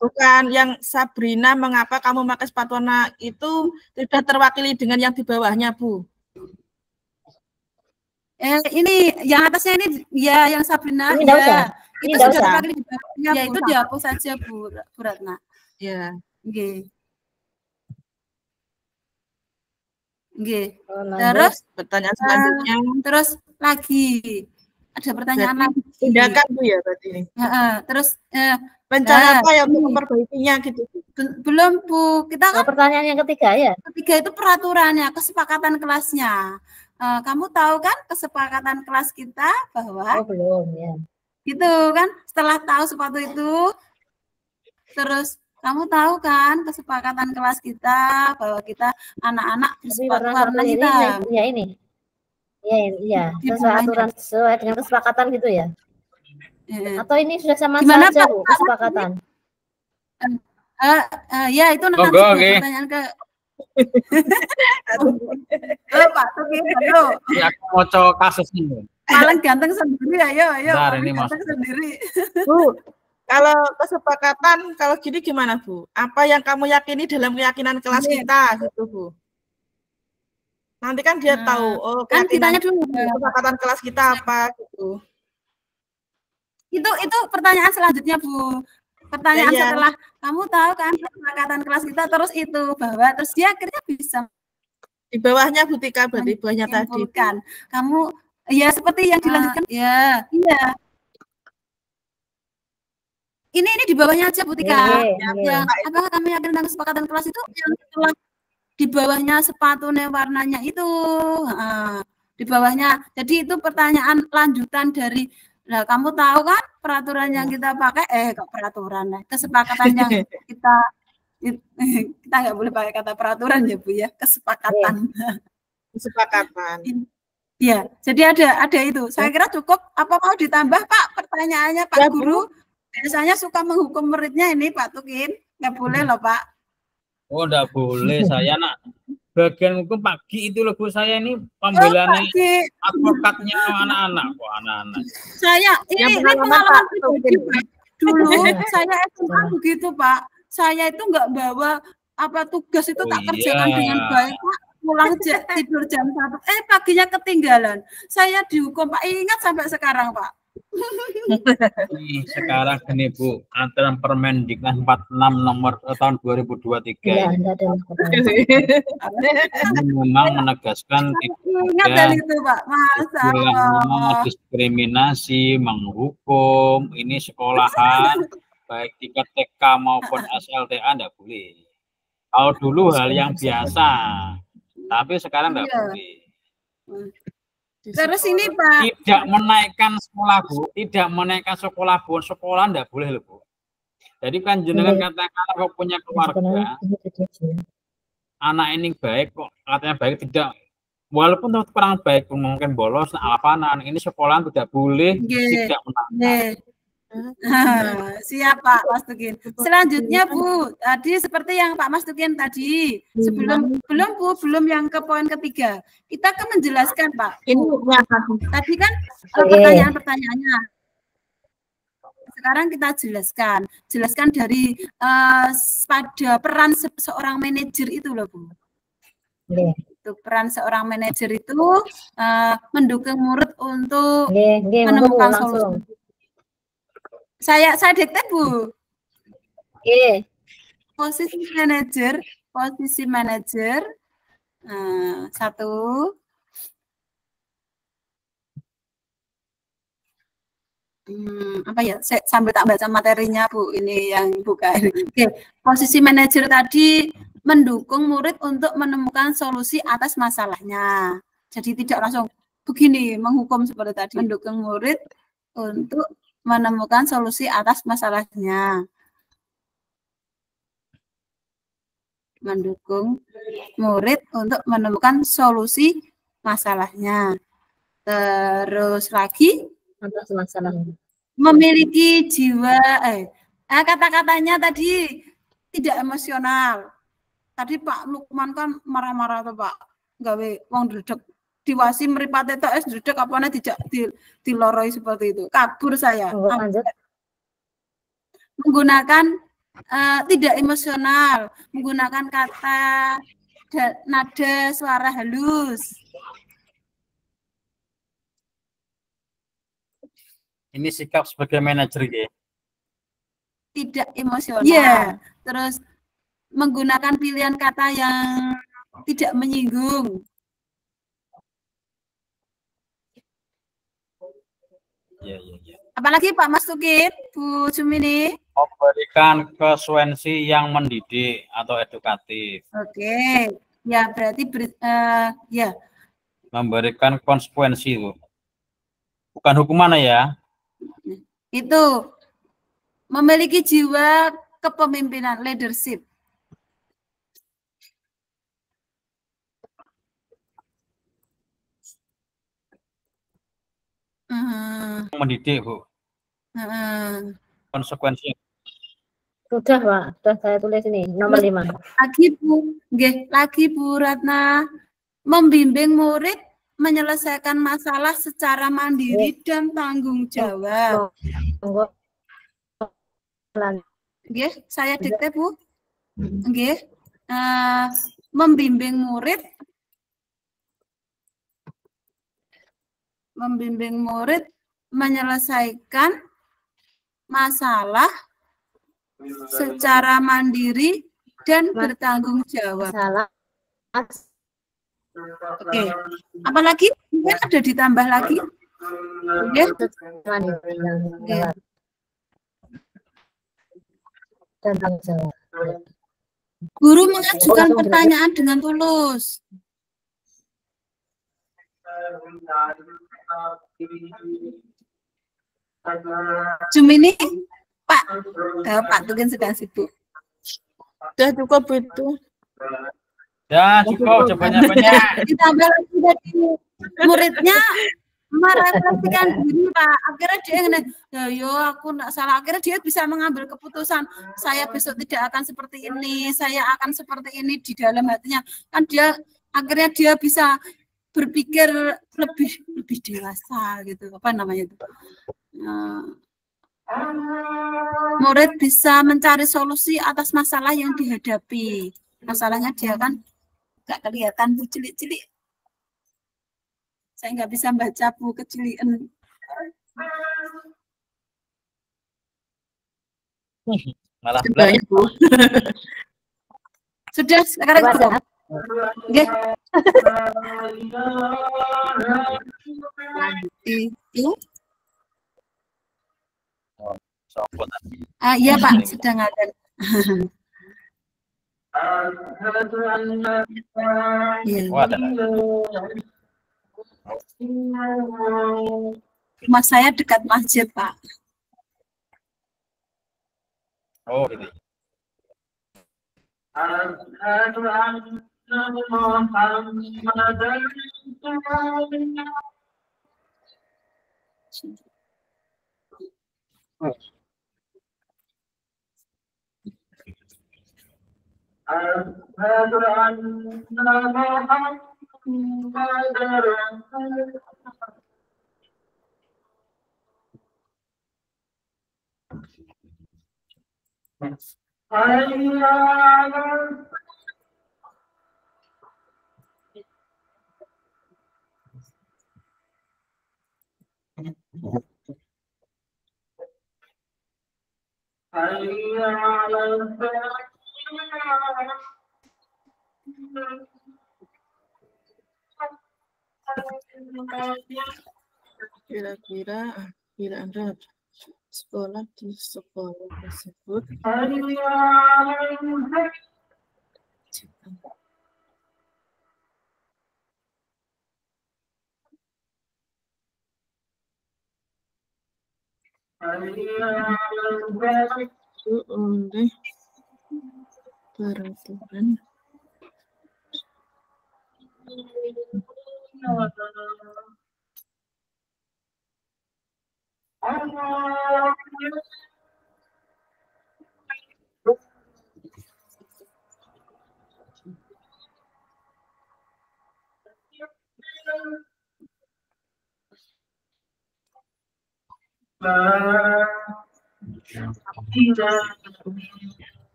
Bukan yang Sabrina mengapa kamu memakai sepatu warna itu tidak terwakili dengan yang di bawahnya Bu. Ini yang atasnya ini ya yang Sabrina ini itu sudah terwakili di bawahnya ya, itu dihapus saja Bu Ratna. Ya. Terus pertanyaan selanjutnya. Terus lagi Ada pertanyaan lagi. Tindakan Bu ya berarti ini. Terus rencana apa ya untuk memperbaikinya gitu? Belum Bu, kita kan pertanyaan yang ketiga ya. Ketiga itu peraturannya, kesepakatan kelasnya. Kamu tahu kan kesepakatan kelas kita bahwa belum ya. Gitu kan, setelah tahu sepatu itu, terus kamu tahu kan kesepakatan kelas kita bahwa kita anak-anak bersepatu warna hitam. Iya ini. Iya. Sesuai aturan, sesuai dengan kesepakatan gitu ya. Atau ini sudah sama saja Bu, kesepakatan? Ya itu nanti pertanyaan ke Pak Tukin, ya aku mau coba kasus ini. Paling ganteng sendiri, ayo. Bentar, ini ganteng sendiri. Bu, kalau kesepakatan, kalau gini gimana Bu? Apa yang kamu yakini dalam keyakinan kelas kita gitu Bu? Nanti kan dia tahu, oh kan kitanya dulu kesepakatan kelas kita apa gitu. Itu pertanyaan selanjutnya Bu. Pertanyaan setelah kamu tahu kan kesepakatan kelas kita, terus itu bahwa terus dia akhirnya bisa di bawahnya Bu Tika, berarti bawahnya tadi kan kamu ya seperti yang dilanjutkan iya ini di bawahnya aja Bu Tika yang apa kami yakin tentang kesepakatan kelas itu yang setelah di bawahnya sepatunya warnanya itu di bawahnya. Jadi itu pertanyaan lanjutan dari kamu tahu kan peraturan yang kita pakai peraturan kesepakatan yang kita nggak boleh pakai kata peraturan ya Bu ya, kesepakatan. Ya, jadi ada itu. Saya kira cukup. Apa mau ditambah Pak pertanyaannya Pak Guru? Biasanya suka menghukum muridnya ini Pak Tukin. Nggak boleh loh Pak. Oh nggak boleh, saya nak bagian hukum pagi itu loh Bu, saya ini pembelaan advokatnya anak-anak kok anak-anak. Saya ini pengalaman pribadi Pak. Dulu saya SMA begitu Pak. Saya itu nggak bawa tugas itu tak kerjakan dengan baik Pak. Pulang tidur jam 1, paginya ketinggalan. Saya dihukum Pak. Ingat sampai sekarang Pak. Sekarang gini Bu, aturan Permendiknas 46 nomor tahun 2023 ini memang menegaskan tidak itu Pak. Masa diskriminasi, menghukum ini sekolahan baik tingkat TK maupun SLTA enggak boleh. Kalau dulu hal yang biasa, tapi sekarang enggak boleh. Terus ini Pak tidak menaikkan sekolah Bu, tidak menaikkan sekolah Bu, sekolah enggak boleh loh Bu. Jadi kan jenengan katakan kok punya keluarga, anak ini baik kok katanya baik, tidak walaupun kurang baik mungkin bolos alapanan, ini sekolah tidak boleh tidak menaikkan. Siap Pak Mas Tukin. Selanjutnya Bu, tadi seperti yang Pak Mas Tukin tadi, belum yang ke poin ketiga. Kita akan menjelaskan Pak. Tadi kan pertanyaan-pertanyaannya. Sekarang kita jelaskan dari pada peran seorang manajer itu loh Bu. Itu peran seorang manajer itu mendukung murid untuk menemukan solusi. Saya dikte Bu. Posisi manajer 1. Apa ya? Saya sambil tak baca materinya Bu. Ini yang buka. Posisi manajer tadi mendukung murid untuk menemukan solusi atas masalahnya. Jadi tidak langsung begini menghukum seperti tadi. Mendukung murid untuk menemukan solusi atas masalahnya. Mendukung murid untuk menemukan solusi masalahnya. Terus lagi atas masalahnya. Memiliki jiwa kata-katanya tadi tidak emosional. Tadi Pak Lukman kan marah-marah tuh Pak. Gawe wong dredeg diwasi mripate tok es dredeg apane dijak diloroi seperti itu. Kabur saya. Menggunakan tidak emosional, menggunakan kata nada suara halus. Ini sikap sebagai manajer ya. Tidak emosional. Iya. Terus menggunakan pilihan kata yang tidak menyinggung. Ya. Apalagi Pak Mas Tukin, Bu Jumini? Memberikan konsekuensi yang mendidik atau edukatif. Oke, ya berarti ya. Memberikan konsekuensi itu. Bukan hukuman ya. Itu memiliki jiwa kepemimpinan, leadership. Mendidik, Bu. Konsekuensi. Sudah, Pak. Sudah saya tulis ini, nomor 5. Lagi Bu Ratna. Membimbing murid menyelesaikan masalah secara mandiri dan tanggung jawab. Nggih, saya dikte, Bu. Nggih. Membimbing murid menyelesaikan masalah secara mandiri dan bertanggung jawab. Oke. Apalagi mungkin ada ditambah lagi? Ya. Guru mengajukan pertanyaan dengan tulus. Jumini, Pak Tukin sedang sibuk. Sudah cukup itu. Ya, cukup, banyak-banyak. Ditambah lagi dari muridnya merefleksikan diri, Pak. Akhirnya dia yo aku nggak salah. Akhirnya dia bisa mengambil keputusan. Saya besok tidak akan seperti ini. Saya akan seperti ini di dalam hatinya. Kan akhirnya dia bisa berpikir lebih dewasa gitu. Apa namanya itu? Murid bisa mencari solusi atas masalah yang dihadapi. Masalahnya dia kan nggak kelihatan, Bu, cilik-cilik. Saya nggak bisa baca, Bu, kecilian. Malah belajar, Bu. Sudah, sekarang cukup. Oke. Itu. Iya, Pak, sedang ada. Rumah saya dekat masjid, Pak. Oh, gitu. Kira-kira Anda sekolah di sekolah tersebut oleh peraturan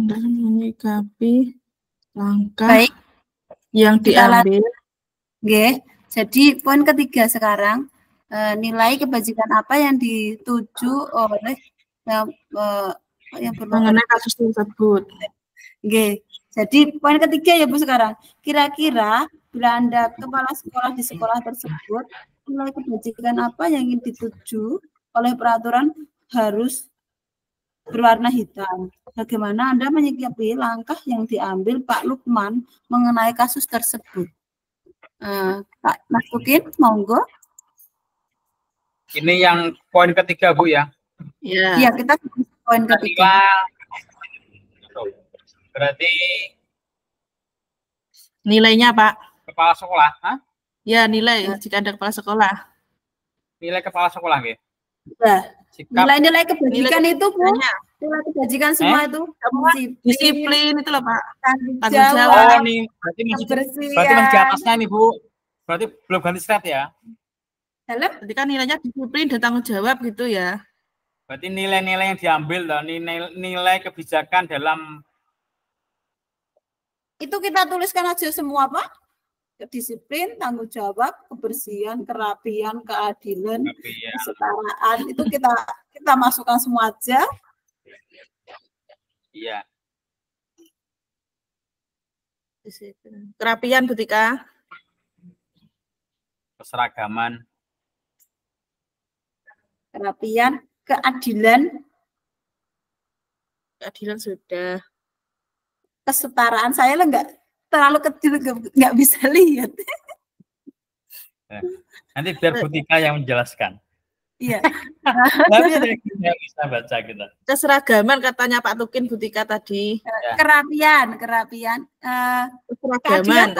dan menyikapi langkah yang diambil. Oke, jadi poin ketiga sekarang, nilai kebajikan apa yang dituju oleh yang mengenai kasus tersebut. Oke, jadi poin ketiga ya Bu sekarang. Kira-kira Bila Anda kepala sekolah di sekolah tersebut, nilai kebajikan apa yang ingin dituju oleh peraturan harus berwarna hitam. Bagaimana Anda menyikapi langkah yang diambil Pak Lukman mengenai kasus tersebut? Pak Masukin, monggo. Ini yang poin ketiga, Bu, ya? Iya, kita poin ketiga. Berarti nilainya, Pak. Kepala sekolah, Ya, nilai jika ada kepala sekolah. Nilai kepala sekolah, ya? Nilai-nilai kebajikan itu, Bu. Nilai kebajikan semua itu. Disiplin itu loh, Pak. Tanggung jawab. Oh, nih. Berarti masih di atasnya nih, Bu. Berarti belum ganti stat ya? Halo? Berarti kan nilainya disiplin dan tanggung jawab gitu ya. Berarti nilai-nilai yang diambil, loh, nilai kebijakan dalam itu kita tuliskan aja semua, Pak. Disiplin, tanggung jawab, kebersihan, kerapian, keadilan, kesetaraan. Itu kita masukkan semua aja. Iya. Kerapian, Butika. Keseragaman. Kerapian, keadilan. Keadilan sudah. Kesetaraan saya enggak terlalu kecil, nggak bisa lihat. Nanti biar Butika yang menjelaskan. Iya. Tapi yang bisa baca kita. Keseragaman katanya Pak Tukin, Butika tadi. Kerapian. Keseragaman.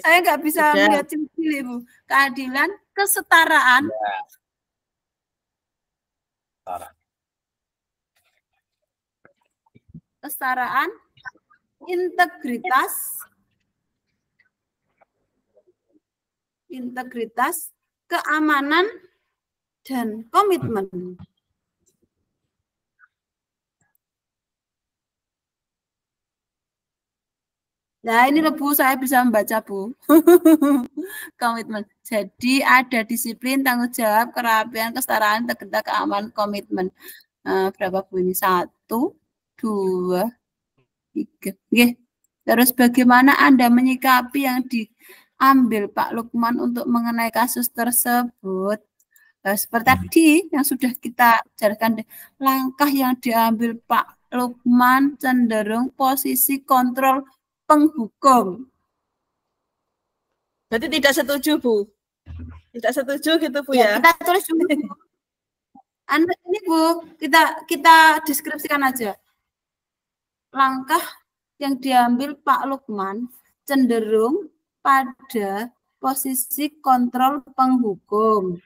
Saya nggak bisa melihat cil-cil, Ibu. Keadilan, kesetaraan. Kesetaraan, integritas, keamanan, dan komitmen. Nah, ini loh, Bu, saya bisa membaca, Bu. Komitmen. Jadi ada disiplin, tanggung jawab, kerapian, kesetaraan, integritas, keamanan, komitmen. Berapa, Bu, ini? 1, 2, 3. Oke. Terus bagaimana Anda menyikapi yang diambil Pak Lukman untuk mengenai kasus tersebut? Seperti tadi yang sudah kita jelaskan, langkah yang diambil Pak Lukman cenderung posisi kontrol penghukum. Berarti tidak setuju, Bu? Tidak setuju gitu, Bu, ya? Kita tulis dulu. Anda ini, Bu, kita deskripsikan aja. Langkah yang diambil Pak Lukman cenderung pada posisi kontrol penghukum.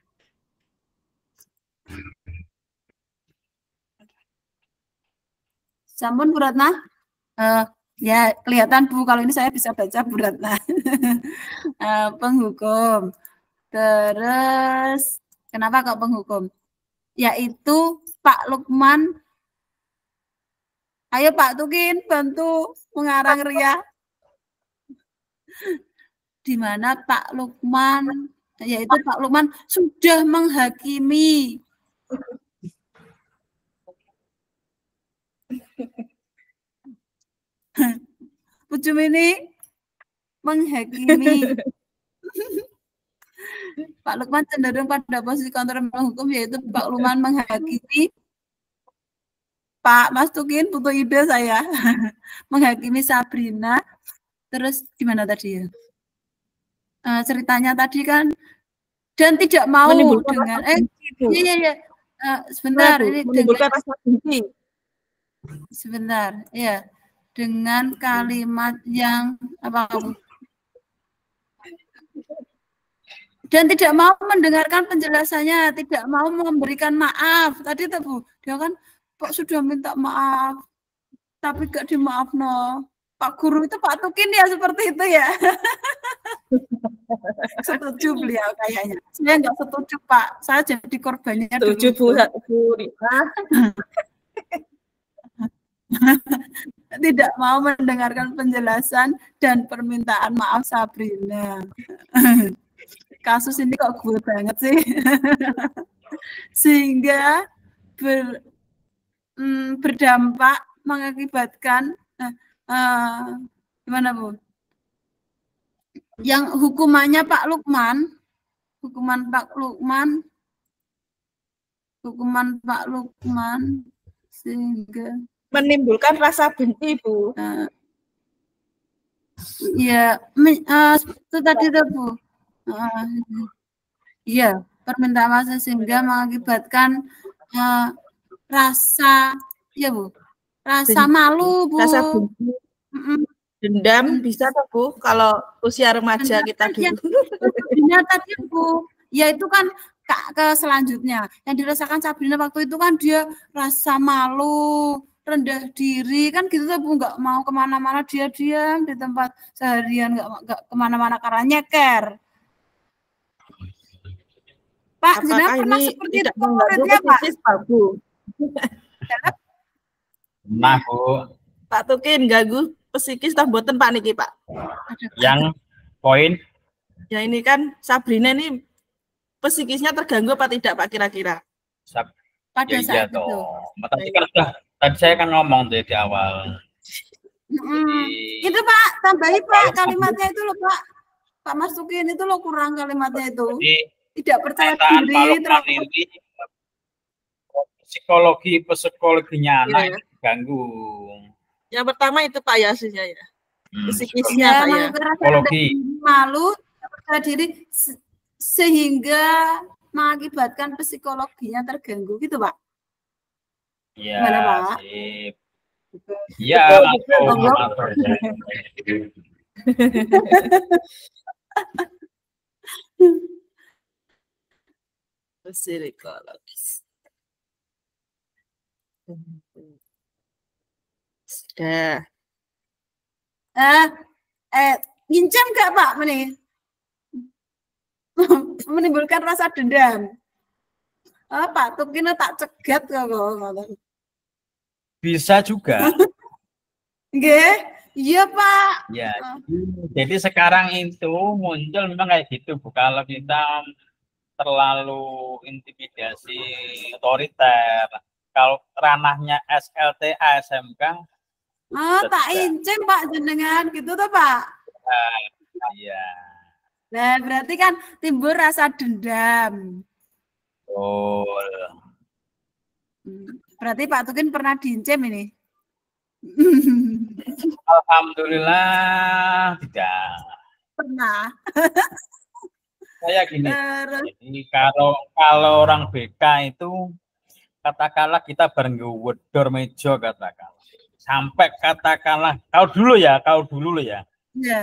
Sampun, Bu Ratna? Ya, kelihatan, Bu, kalau ini saya bisa baca, Bu Ratna. Penghukum. Terus, kenapa kok penghukum? Yaitu Pak Lukman. Ayo Pak Tukin, bantu mengarang Ria. Di mana Pak Lukman, yaitu Pak Lukman sudah menghakimi. Pucum ini menghakimi. Pak Lukman cenderung pada posisi kontrol hukum, yaitu Pak Lukman menghakimi. Pak Mas Tukin, butuh ide saya. Menghakimi Sabrina. Terus gimana tadi ya? Ceritanya tadi kan, dan tidak mau dengan sebentar, ini sebentar, ya, dengan kalimat yang apa? Dan tidak mau mendengarkan penjelasannya, tidak mau memberikan maaf. Tadi tuh, Bu, dia kan Pak sudah minta maaf, tapi gak dimaaf, no. Pak Guru itu Pak Tukin ya seperti itu ya. Setuju beliau kayaknya. Saya nggak setuju, Pak. Saya jadi korbannya. Setuju, Bu. Tidak mau mendengarkan penjelasan dan permintaan maaf Sabrina. Kasus ini kok gue banget sih. Sehingga berdampak mengakibatkan gimana, Bu? Yang hukumannya Pak Lukman, hukuman Pak Lukman sehingga menimbulkan rasa benci, Bu. Iya, itu tadi tuh Bu. Iya, permintaan maaf sehingga mengakibatkan rasa, ya Bu, rasa malu Bu. Rasa benci. Dendam bisa tuh Bu, kalau usia remaja kita dulu. Tadi Bu, ya itu kan ke selanjutnya yang dirasakan Sabrina waktu itu kan dia rasa malu, rendah diri kan gitu tuh Bu, nggak mau kemana-mana, dia diam di tempat seharian, nggak kemana-mana karena nyeker. Pak, apakah pernah ini seperti tidak itu mengganggu psikis Pak Bu? Nah Bu, Pak Tukin ganggu psikis tak boten Pak niki Pak. Yang poin? Ya ini kan Sabrina ini psikisnya terganggu apa tidak Pak kira-kira? Pada saat itu. Tadi kan tadi saya kan ngomong di awal. Itu Pak, tambahi Pak kalimatnya itu loh Pak. Pak masukin itu loh kurang kalimatnya itu. Jadi, tidak percaya diri ini psikologinya anak diganggu. Yang pertama itu Pak ya aslinya ya. Psikisnya Pak ya. Psikologi. Malu, tidak percaya diri sehingga mengakibatkan psikologinya terganggu gitu Pak. Iya, Pak? Iya, psikologis. Sudah. Ngincam nggak Pak menimbulkan rasa dendam? Pak Tukin tak cegat kok. Bisa juga. Iya Pak. Ya, jadi sekarang itu muncul memang kayak gitu Bu. Kalau kita terlalu intimidasi otoriter, kalau ranahnya SLT ASMK tak incem Pak jenengan gitu tuh Pak. Iya. Nah berarti kan timbul rasa dendam. Berarti Pak Tukin pernah diincem ini? Alhamdulillah tidak pernah. Saya gini, jadi kalau orang BK itu katakanlah kita bareng wedor meja katakanlah sampai katakanlah kau dulu ya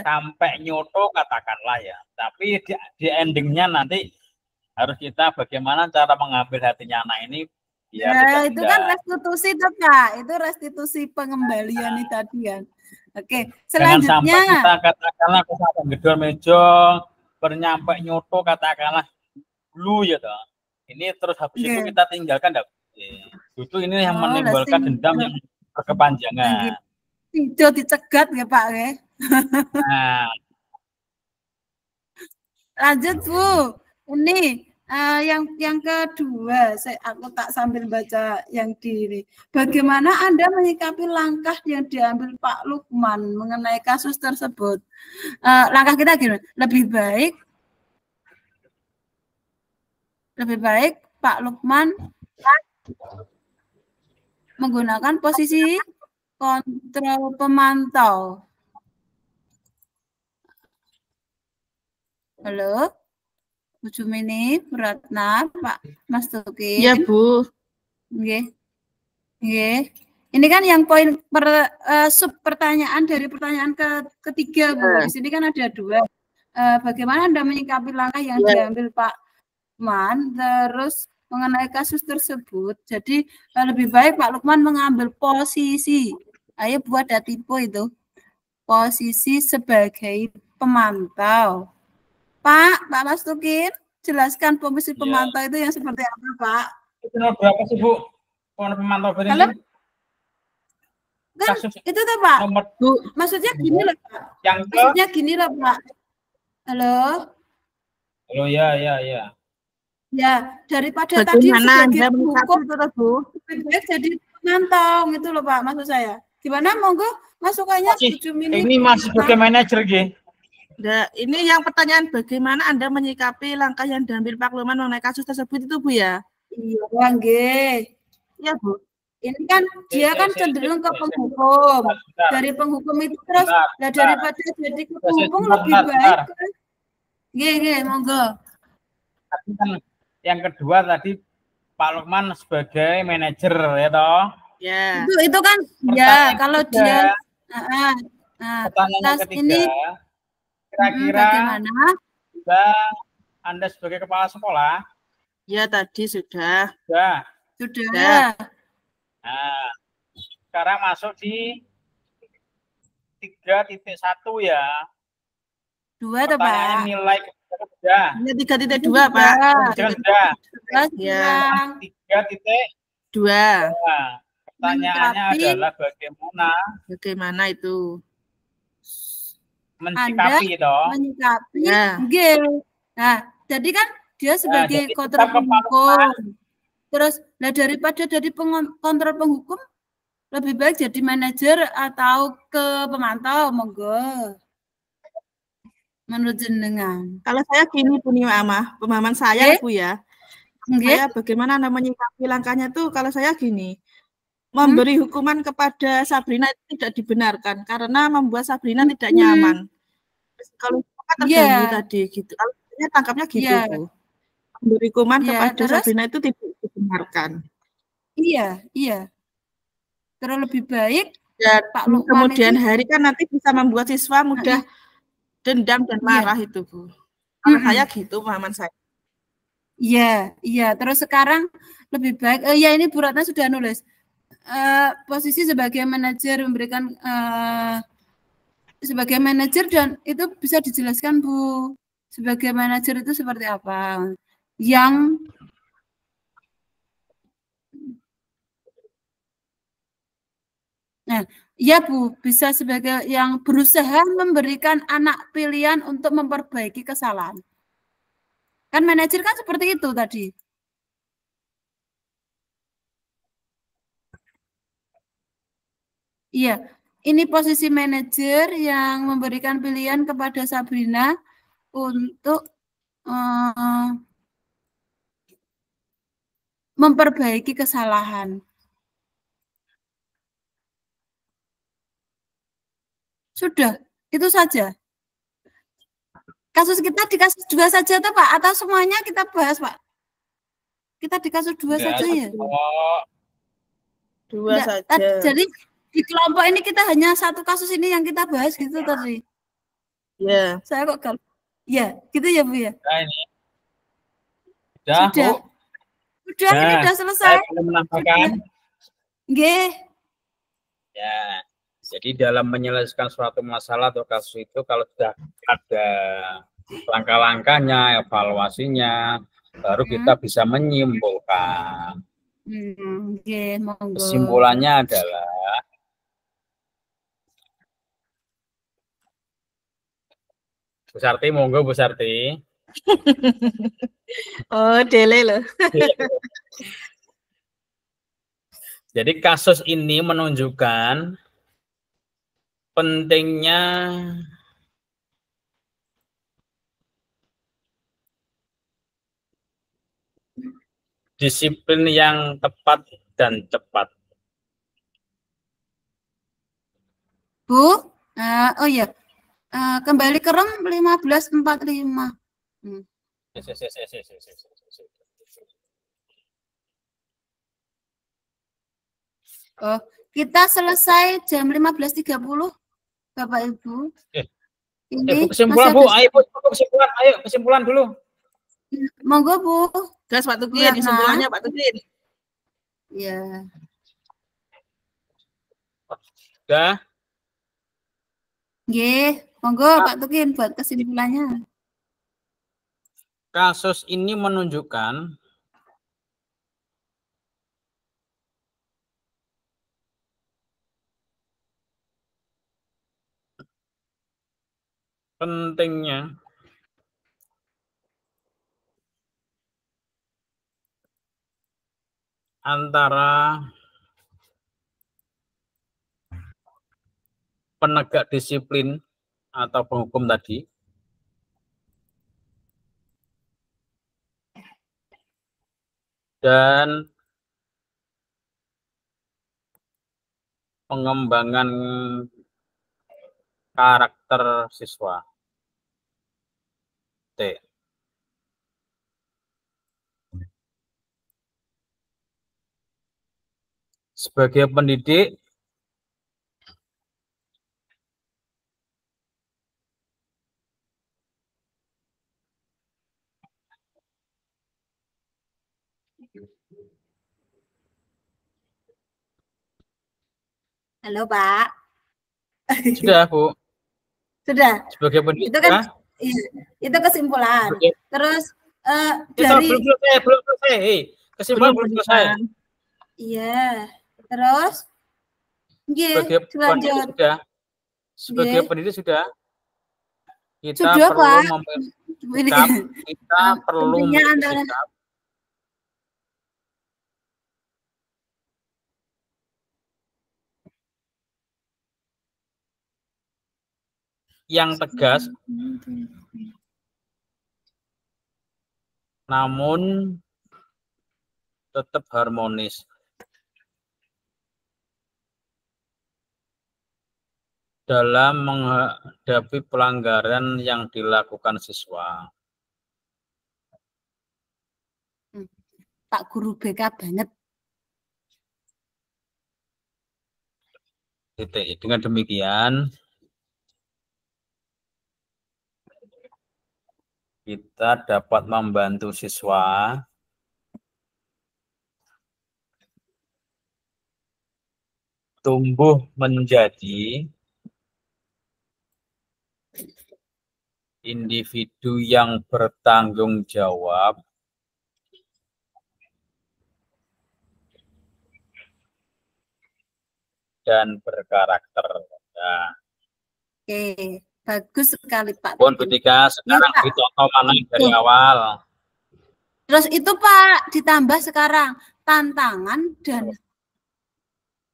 sampai nyoto katakanlah ya, tapi di endingnya nanti harus kita bagaimana cara mengambil hatinya anak ini. Ya, itu kan restitusi tuh Kak, itu restitusi pengembalian itu tadi kan. Oke, selanjutnya. Jangan sampai kita katakanlah kita gedor meja, bernyampe nyoto katakanlah dulu ya toh. Ini terus habis itu kita tinggalkan enggak. Itu ini yang menimbulkan dendam yang berkepanjangan. Itu dicegat ya Pak ya. Nah. Lanjut Bu, ini yang kedua, aku tak sambil baca yang diri. Bagaimana Anda menyikapi langkah yang diambil Pak Lukman mengenai kasus tersebut? Langkah kita gimana? Lebih baik Pak Lukman menggunakan posisi kontrol pemantau. Halo? Bu Jumini, Ratna, Pak Mas Tukin. Ya Bu. Oke. Ini kan yang poin sub pertanyaan dari pertanyaan ketiga Bu. Di sini kan ada dua. Bagaimana Anda menyikapi langkah yang diambil Pak Lukman terus mengenai kasus tersebut? Jadi lebih baik Pak Lukman mengambil posisi. Ayo buat datipo itu. Posisi sebagai pemantau. Pak Mas Tukin, jelaskan posisi pemantau itu yang seperti apa, Pak? Itu berapa sih, Bu? Pemantau ini? Halo? Kan, itu tuh, Pak. Bu, maksudnya gini loh, Pak. Maksudnya gini loh, Pak. Halo? Halo, ya. Ya, daripada tadi sebagai hukum, Bu, jadi pemantau, gitu loh, Pak, maksud saya. Gimana, monggo masukannya? Ini masih sebagai manajer, G. Nah, ini yang pertanyaan bagaimana Anda menyikapi langkah yang diambil Pak Luman mengenai kasus tersebut itu, Bu ya? Iya, nggih. Iya, Bu. Ini kan dia kan cenderung ke penghukum. Dari penghukum itu terus daripada jadi ke penghukum lebih baik. Nggih, monggo. Yang kedua tadi Pak Lukman sebagai manajer ya toh. Ya. Itu kan ya kalau dia pertanyaan ketiga, ini kira-kira bagaimana? Anda sebagai kepala sekolah? Ya tadi sudah. Sudah. Nah, sekarang masuk di 3.1 ya. 2 atau Pak? Nilai sudah. Ini 3.2 Pak. Sudah. Ya. 3.2. Pertanyaannya adalah bagaimana itu menyikapi toh? Menyikapi. Ya. Nah, jadi kan dia sebagai kontrol penghukum. Terus daripada dari kontrol penghukum lebih baik jadi manajer atau ke pemantau, monggo. Menurut jenengan. Kalau saya gini Bu Mama, pemahaman saya Bu ya. Saya bagaimana menyikapi langkahnya tuh kalau saya gini. Memberi hukuman kepada Sabrina itu tidak dibenarkan karena membuat Sabrina tidak nyaman. Kalau terganggu tadi gitu. Kalau saya tangkapnya gitu Bu. Memberi hukuman kepada Sabrina itu tidak dibenarkan. Iya. Terus lebih baik dan Pak Lukman kemudian hari kan nanti bisa membuat siswa mudah dendam dan marah itu Bu. Kalau saya gitu pemahaman saya. Iya. Terus sekarang lebih baik. Ya ini Bu Ratna sudah nulis. Posisi sebagai manajer memberikan sebagai manajer dan itu bisa dijelaskan Bu. Sebagai manajer itu seperti apa? Yang ya Bu, bisa sebagai yang berusaha memberikan anak pilihan untuk memperbaiki kesalahan. Kan manajer kan seperti itu tadi. Iya, ini posisi manajer yang memberikan pilihan kepada Sabrina untuk memperbaiki kesalahan. Sudah, itu saja. Kasus kita di kasus 2 saja tuh Pak, atau semuanya kita bahas Pak? Kita di kasus 2 saja ya? 2 saja. Jadi di kelompok ini kita hanya satu kasus ini yang kita bahas gitu tadi. Ya. Saya kok kalau ya, gitu ya Bu ya? Nah, ini. Sudah. Sudah, ini sudah selesai. Saya belum menambahkan. Nggih. Ya. Jadi dalam menyelesaikan suatu masalah atau kasus itu kalau sudah ada langkah-langkahnya, evaluasinya, baru kita bisa menyimpulkan. Kesimpulannya adalah Bu Sarti, monggo Bu Sarti. Oh, dele loh. Jadi kasus ini menunjukkan pentingnya disiplin yang tepat dan cepat. Bu, oh iya, kembali ke ROM 1545. Oh, kita selesai jam 15.30, Bapak Ibu. Ini kesimpulan Bu, ayo kesimpulan, kesimpulan dulu. Monggo Bu. Gas Pak Tukin, kesimpulannya Pak Tukin. Ya. Sudah. Nggih, monggo Pak Tukin buat kesimpulannya. Kasus ini menunjukkan pentingnya antara penegak disiplin atau penghukum tadi dan pengembangan karakter siswa. T. Sebagai pendidik, halo Pak. Sudah Bu. Sudah. Sebagai pendidik itu kan itu kesimpulan. Terus dari belum selesai. Kesimpulan belum selesai. Iya. Terus sebagai pendidik sudah. Sebagai pendidik sudah. Kita sudah, perlu Pak. Kita perlu bersikap yang tegas, namun tetap harmonis dalam menghadapi pelanggaran yang dilakukan siswa. Pak Guru BK banget. Dengan demikian, kita dapat membantu siswa tumbuh menjadi individu yang bertanggung jawab dan berkarakter. Nah. Oke, bagus sekali Pak. Pun ketika sekarang ya, dicontoh mana dari awal. Terus itu Pak ditambah sekarang tantangan dan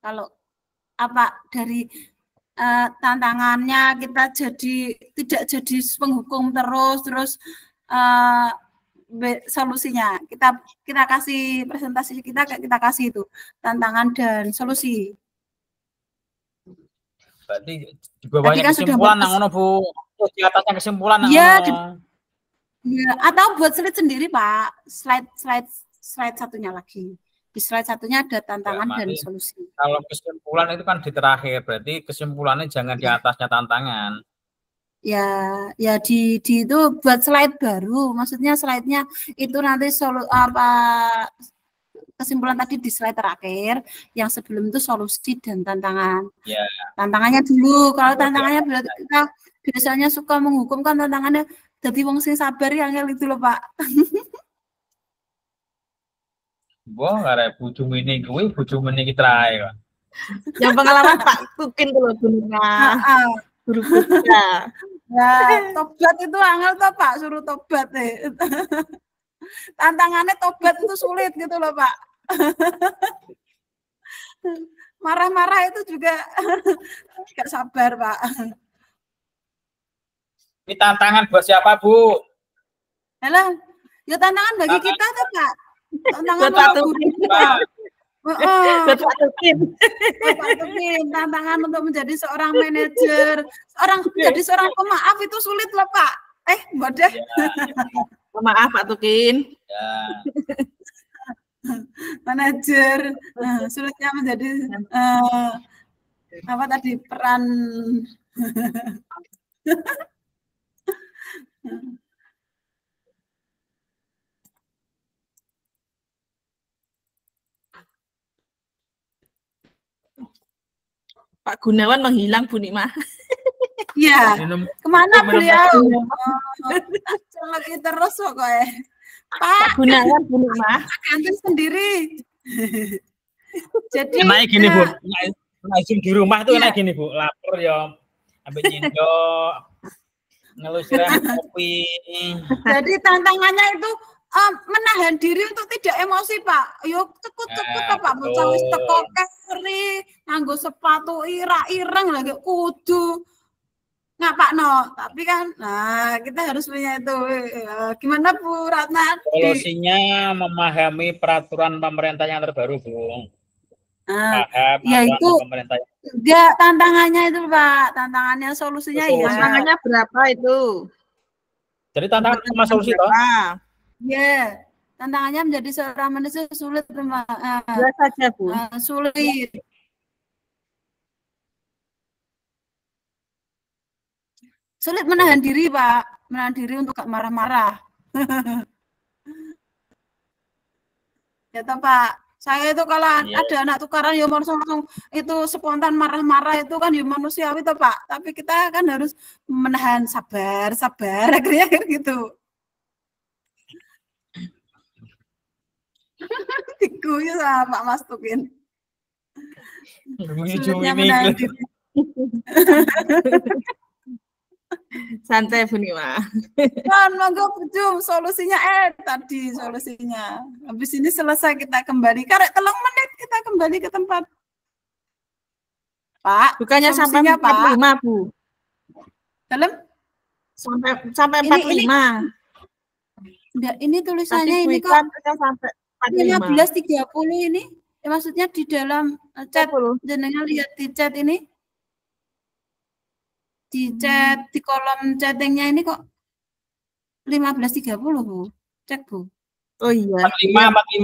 kalau apa dari tantangannya kita tidak jadi penghukum terus solusinya kita kasih presentasi kita kasih itu tantangan dan solusi. Berarti juga banyak kan kesimpulan yang ngono Bu. Di atasnya kesimpulan yang ngono. Ya, atau buat slide sendiri Pak. Slide satunya lagi. Di slide satunya ada tantangan dan solusi. Kalau kesimpulan itu kan di terakhir, berarti kesimpulannya jangan di atasnya tantangan. Ya di itu buat slide baru. Maksudnya slide-nya itu nanti kesimpulan tadi di slide terakhir, yang sebelum itu solusi dan tantangan. Ya. Tantangannya dulu, kalau tantangannya berarti kita biasanya suka menghukum kan tantangannya jadi wong sing sabar ya itu loh Pak. Wah, karena bojomu ini gue, bojomu ini kita ya. Yang pengalaman Pak Tukin kalau guru kita. Ya, tobat itu angel toh Pak, suruh tobat deh. Tantangannya tobat itu sulit gitu loh Pak. Marah-marah itu juga gak sabar Pak. Ini tantangan buat siapa Bu? Halo, ya tantangan bagi kita tuh Pak. Tantangan untuk kita. Bapak Tukin, tantangan untuk menjadi seorang manajer, menjadi seorang pemaaf itu sulit loh Pak. Bodoh. Ya. Maaf Pak Tukin. Ya. Manajer, sulitnya menjadi apa tadi peran. Pak Gunawan menghilang Bu Nikmah. Iya. Kemana beliau? Lagi terus pokoknya. Pak Gunawan Bu Nikmah. Ganti sendiri. Jadi naik gini Bu. Naik di rumah tuh naik gini Bu. Lapar ya. Ambil nyendok. Ngelusir kopi. Jadi tantangannya itu menahan diri untuk tidak emosi Pak. Yuk cekut-cekut Pak. Bocah wis teko keri, nganggo sepatu ireng lagi kudu ngapakno, tapi kan nah kita harus punya itu. Gimana Bu Ratna? Solusinya memahami peraturan pemerintah yang terbaru, Bu. Paham ya itu pemerintah. Enggak, tantangannya itu Pak, tantangannya solusinya ya. Tantangannya berapa itu? Jadi tantangan sama solusi toh? Ya, tantangannya menjadi seorang manusia sulit, Jelas saja Bu. Sulit. Sulit menahan diri Pak, menahan diri untuk gak marah-marah. Ya toh Pak. Saya itu kalau ada anak tukaran ya langsung itu spontan marah-marah itu kan ya manusiawi toh Pak. Tapi kita kan harus menahan sabar akhirnya gitu. Diguyu sama Pak Mas Tukin. Sulitnya menahan diri. Santai Bu Nima. Kan monggo Bujum solusinya tadi solusinya. Habis ini selesai kita kembali. Karek 3 menit kita kembali ke tempat. Pak, bukannya sampai 45 Pak. Bu. Dalam? Sampai 45. Enggak, ini tulisannya ini kok sampai 15.30 ini. Ya, maksudnya di dalam chat jenengan lihat di chat ini. Di chat di kolom chattingnya ini kok 15.30 Bu. Cek Bu. Oh iya. 45.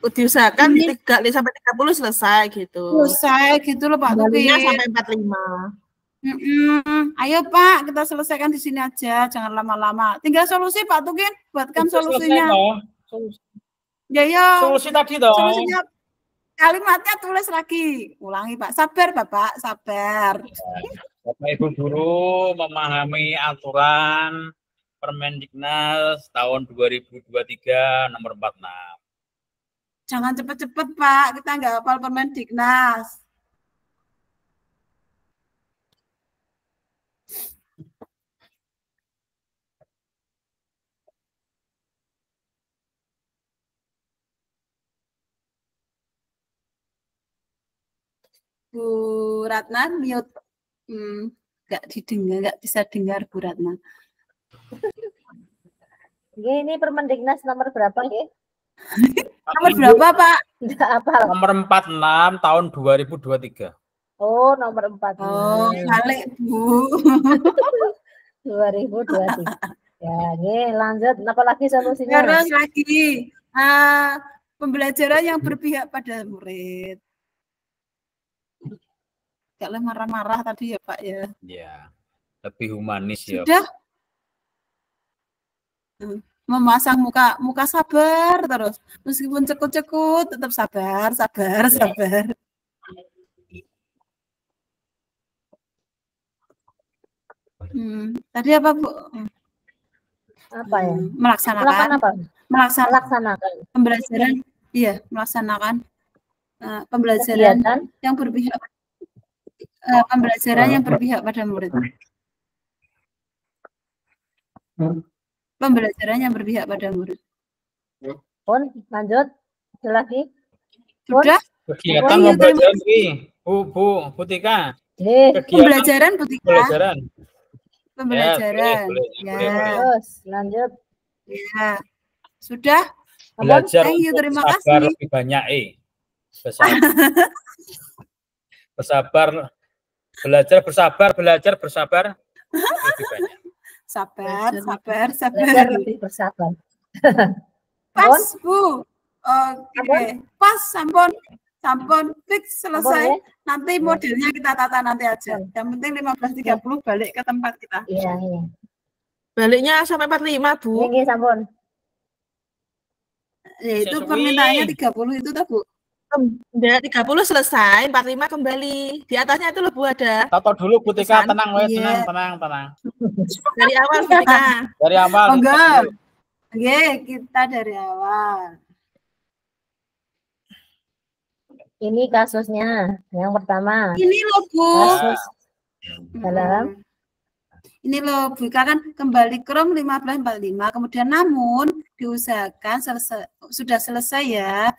Diusahakan 3 sampai 30 selesai gitu. Selesai gitu loh Pak Tukin. Sampai 45. Ayo Pak, kita selesaikan di sini aja, jangan lama-lama. Tinggal solusi Pak Tukin, buatkan solusinya. Ya. Solusi tadi toh. Solusinya kalimatnya tulis lagi. Ulangi Pak. Sabar Bapak, sabar. Bapak Ibu guru memahami aturan Permendiknas tahun 2023 nomor 46. Jangan cepet-cepet Pak, kita nggak hafal Permendiknas. Bu Ratna mute. Nggak didengar, nggak bisa dengar Bu Ratna. Ini Permendiknas nomor berapa ya? Nomor berapa Pak? Enggak apa. Nomor 46 tahun 2023. Oh, nomor 46. Oh, balik Bu. 2023. Ya, ini lanjut. Apa lagi solusinya? Terus lagi pembelajaran yang berpihak pada murid. Kalau marah-marah tadi ya Pak ya. Ya, lebih humanis ya. Sudah. Memasang muka sabar terus. Meskipun cekut-cekut tetap sabar. Tadi apa Bu? Apa ya? Melaksanakan apa? Melaksanakan pembelajaran. Iya, melaksanakan pembelajaran yang berpihak pada murid. Pembelajaran yang berpihak pada murid. Pun lanjut lagi. Sudah? Kegiatan pembelajaran Bu Tika. Pembelajaran Bu Tika. Pembelajaran. Ya. Terus lanjut. Ya. Sudah? Belajar terima sabar kasih. lebih banyak belajar bersabar lebih banyak. Sabar. Belajar lebih bersabar. Pas Bu. Oke. Pas sampun fix selesai. Nanti modelnya kita tata nanti aja. Yang penting 15.30 balik ke tempat kita. Iya. Baliknya sampai 45 Bu. Ini sampun. Ya, itu permintaannya 30 itu tuh Bu. Udah 30 selesai, 45 kembali. Di atasnya itu loh Bu ada. Tato dulu Bu Tika, tenang. Dari awal Bu Tika. Dari awal. Enggak. Oke, kita dari awal. Ini kasusnya yang pertama. Ini loh Bu. Kasus dalam. Ini loh Bu, kan kembali ke ROM 1545. Kemudian namun diusahakan sudah selesai ya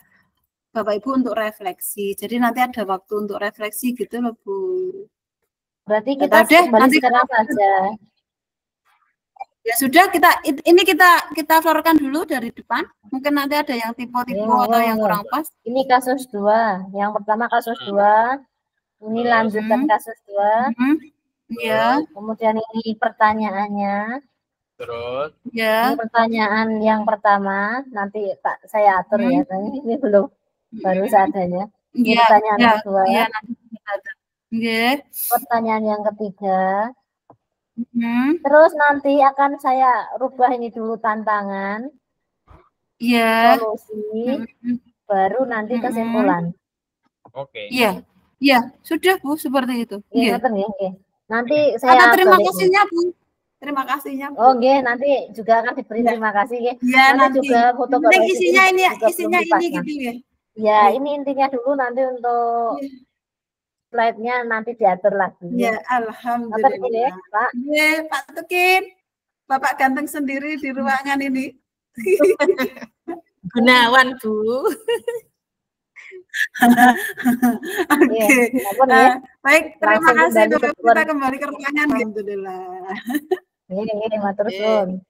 Bapak Ibu untuk refleksi. Jadi nanti ada waktu untuk refleksi gitu loh Bu. Berarti kita kembali sekarang saja. Ya sudah, kita florkan dulu dari depan. Mungkin nanti ada yang tipe-tipe atau yang kurang pas. Ini kasus 2. Yang pertama kasus 2. Ini lanjutan kasus 2. Ya. Kemudian ini pertanyaannya. Terus. Ya. Ini pertanyaan yang pertama. Nanti saya atur ya. Ini belum baru seadanya. Ini pertanyaan yang kedua. Ya, nanti kita ada. Pertanyaan yang ketiga. Terus nanti akan saya rubah ini dulu tantangan, solusi, baru nanti kesimpulan. Oke. Iya, sudah Bu, seperti itu. Iya. Nanti saya terima kasihnya Bu. Terima kasihnya Bu. Oh, nanti juga akan diberi terima kasih. Iya, nanti juga foto isinya ini gitu ya. Ya, ini intinya dulu, nanti untuk slide-nya nanti diatur lagi. Ya, alhamdulillah. Pak. Pak Tukin. Bapak ganteng sendiri di ruangan ini. Gunawan, Bu. Oke. Baik, terima kasih. Kita kembali ke ruangan. Alhamdulillah. Ini matur suwun.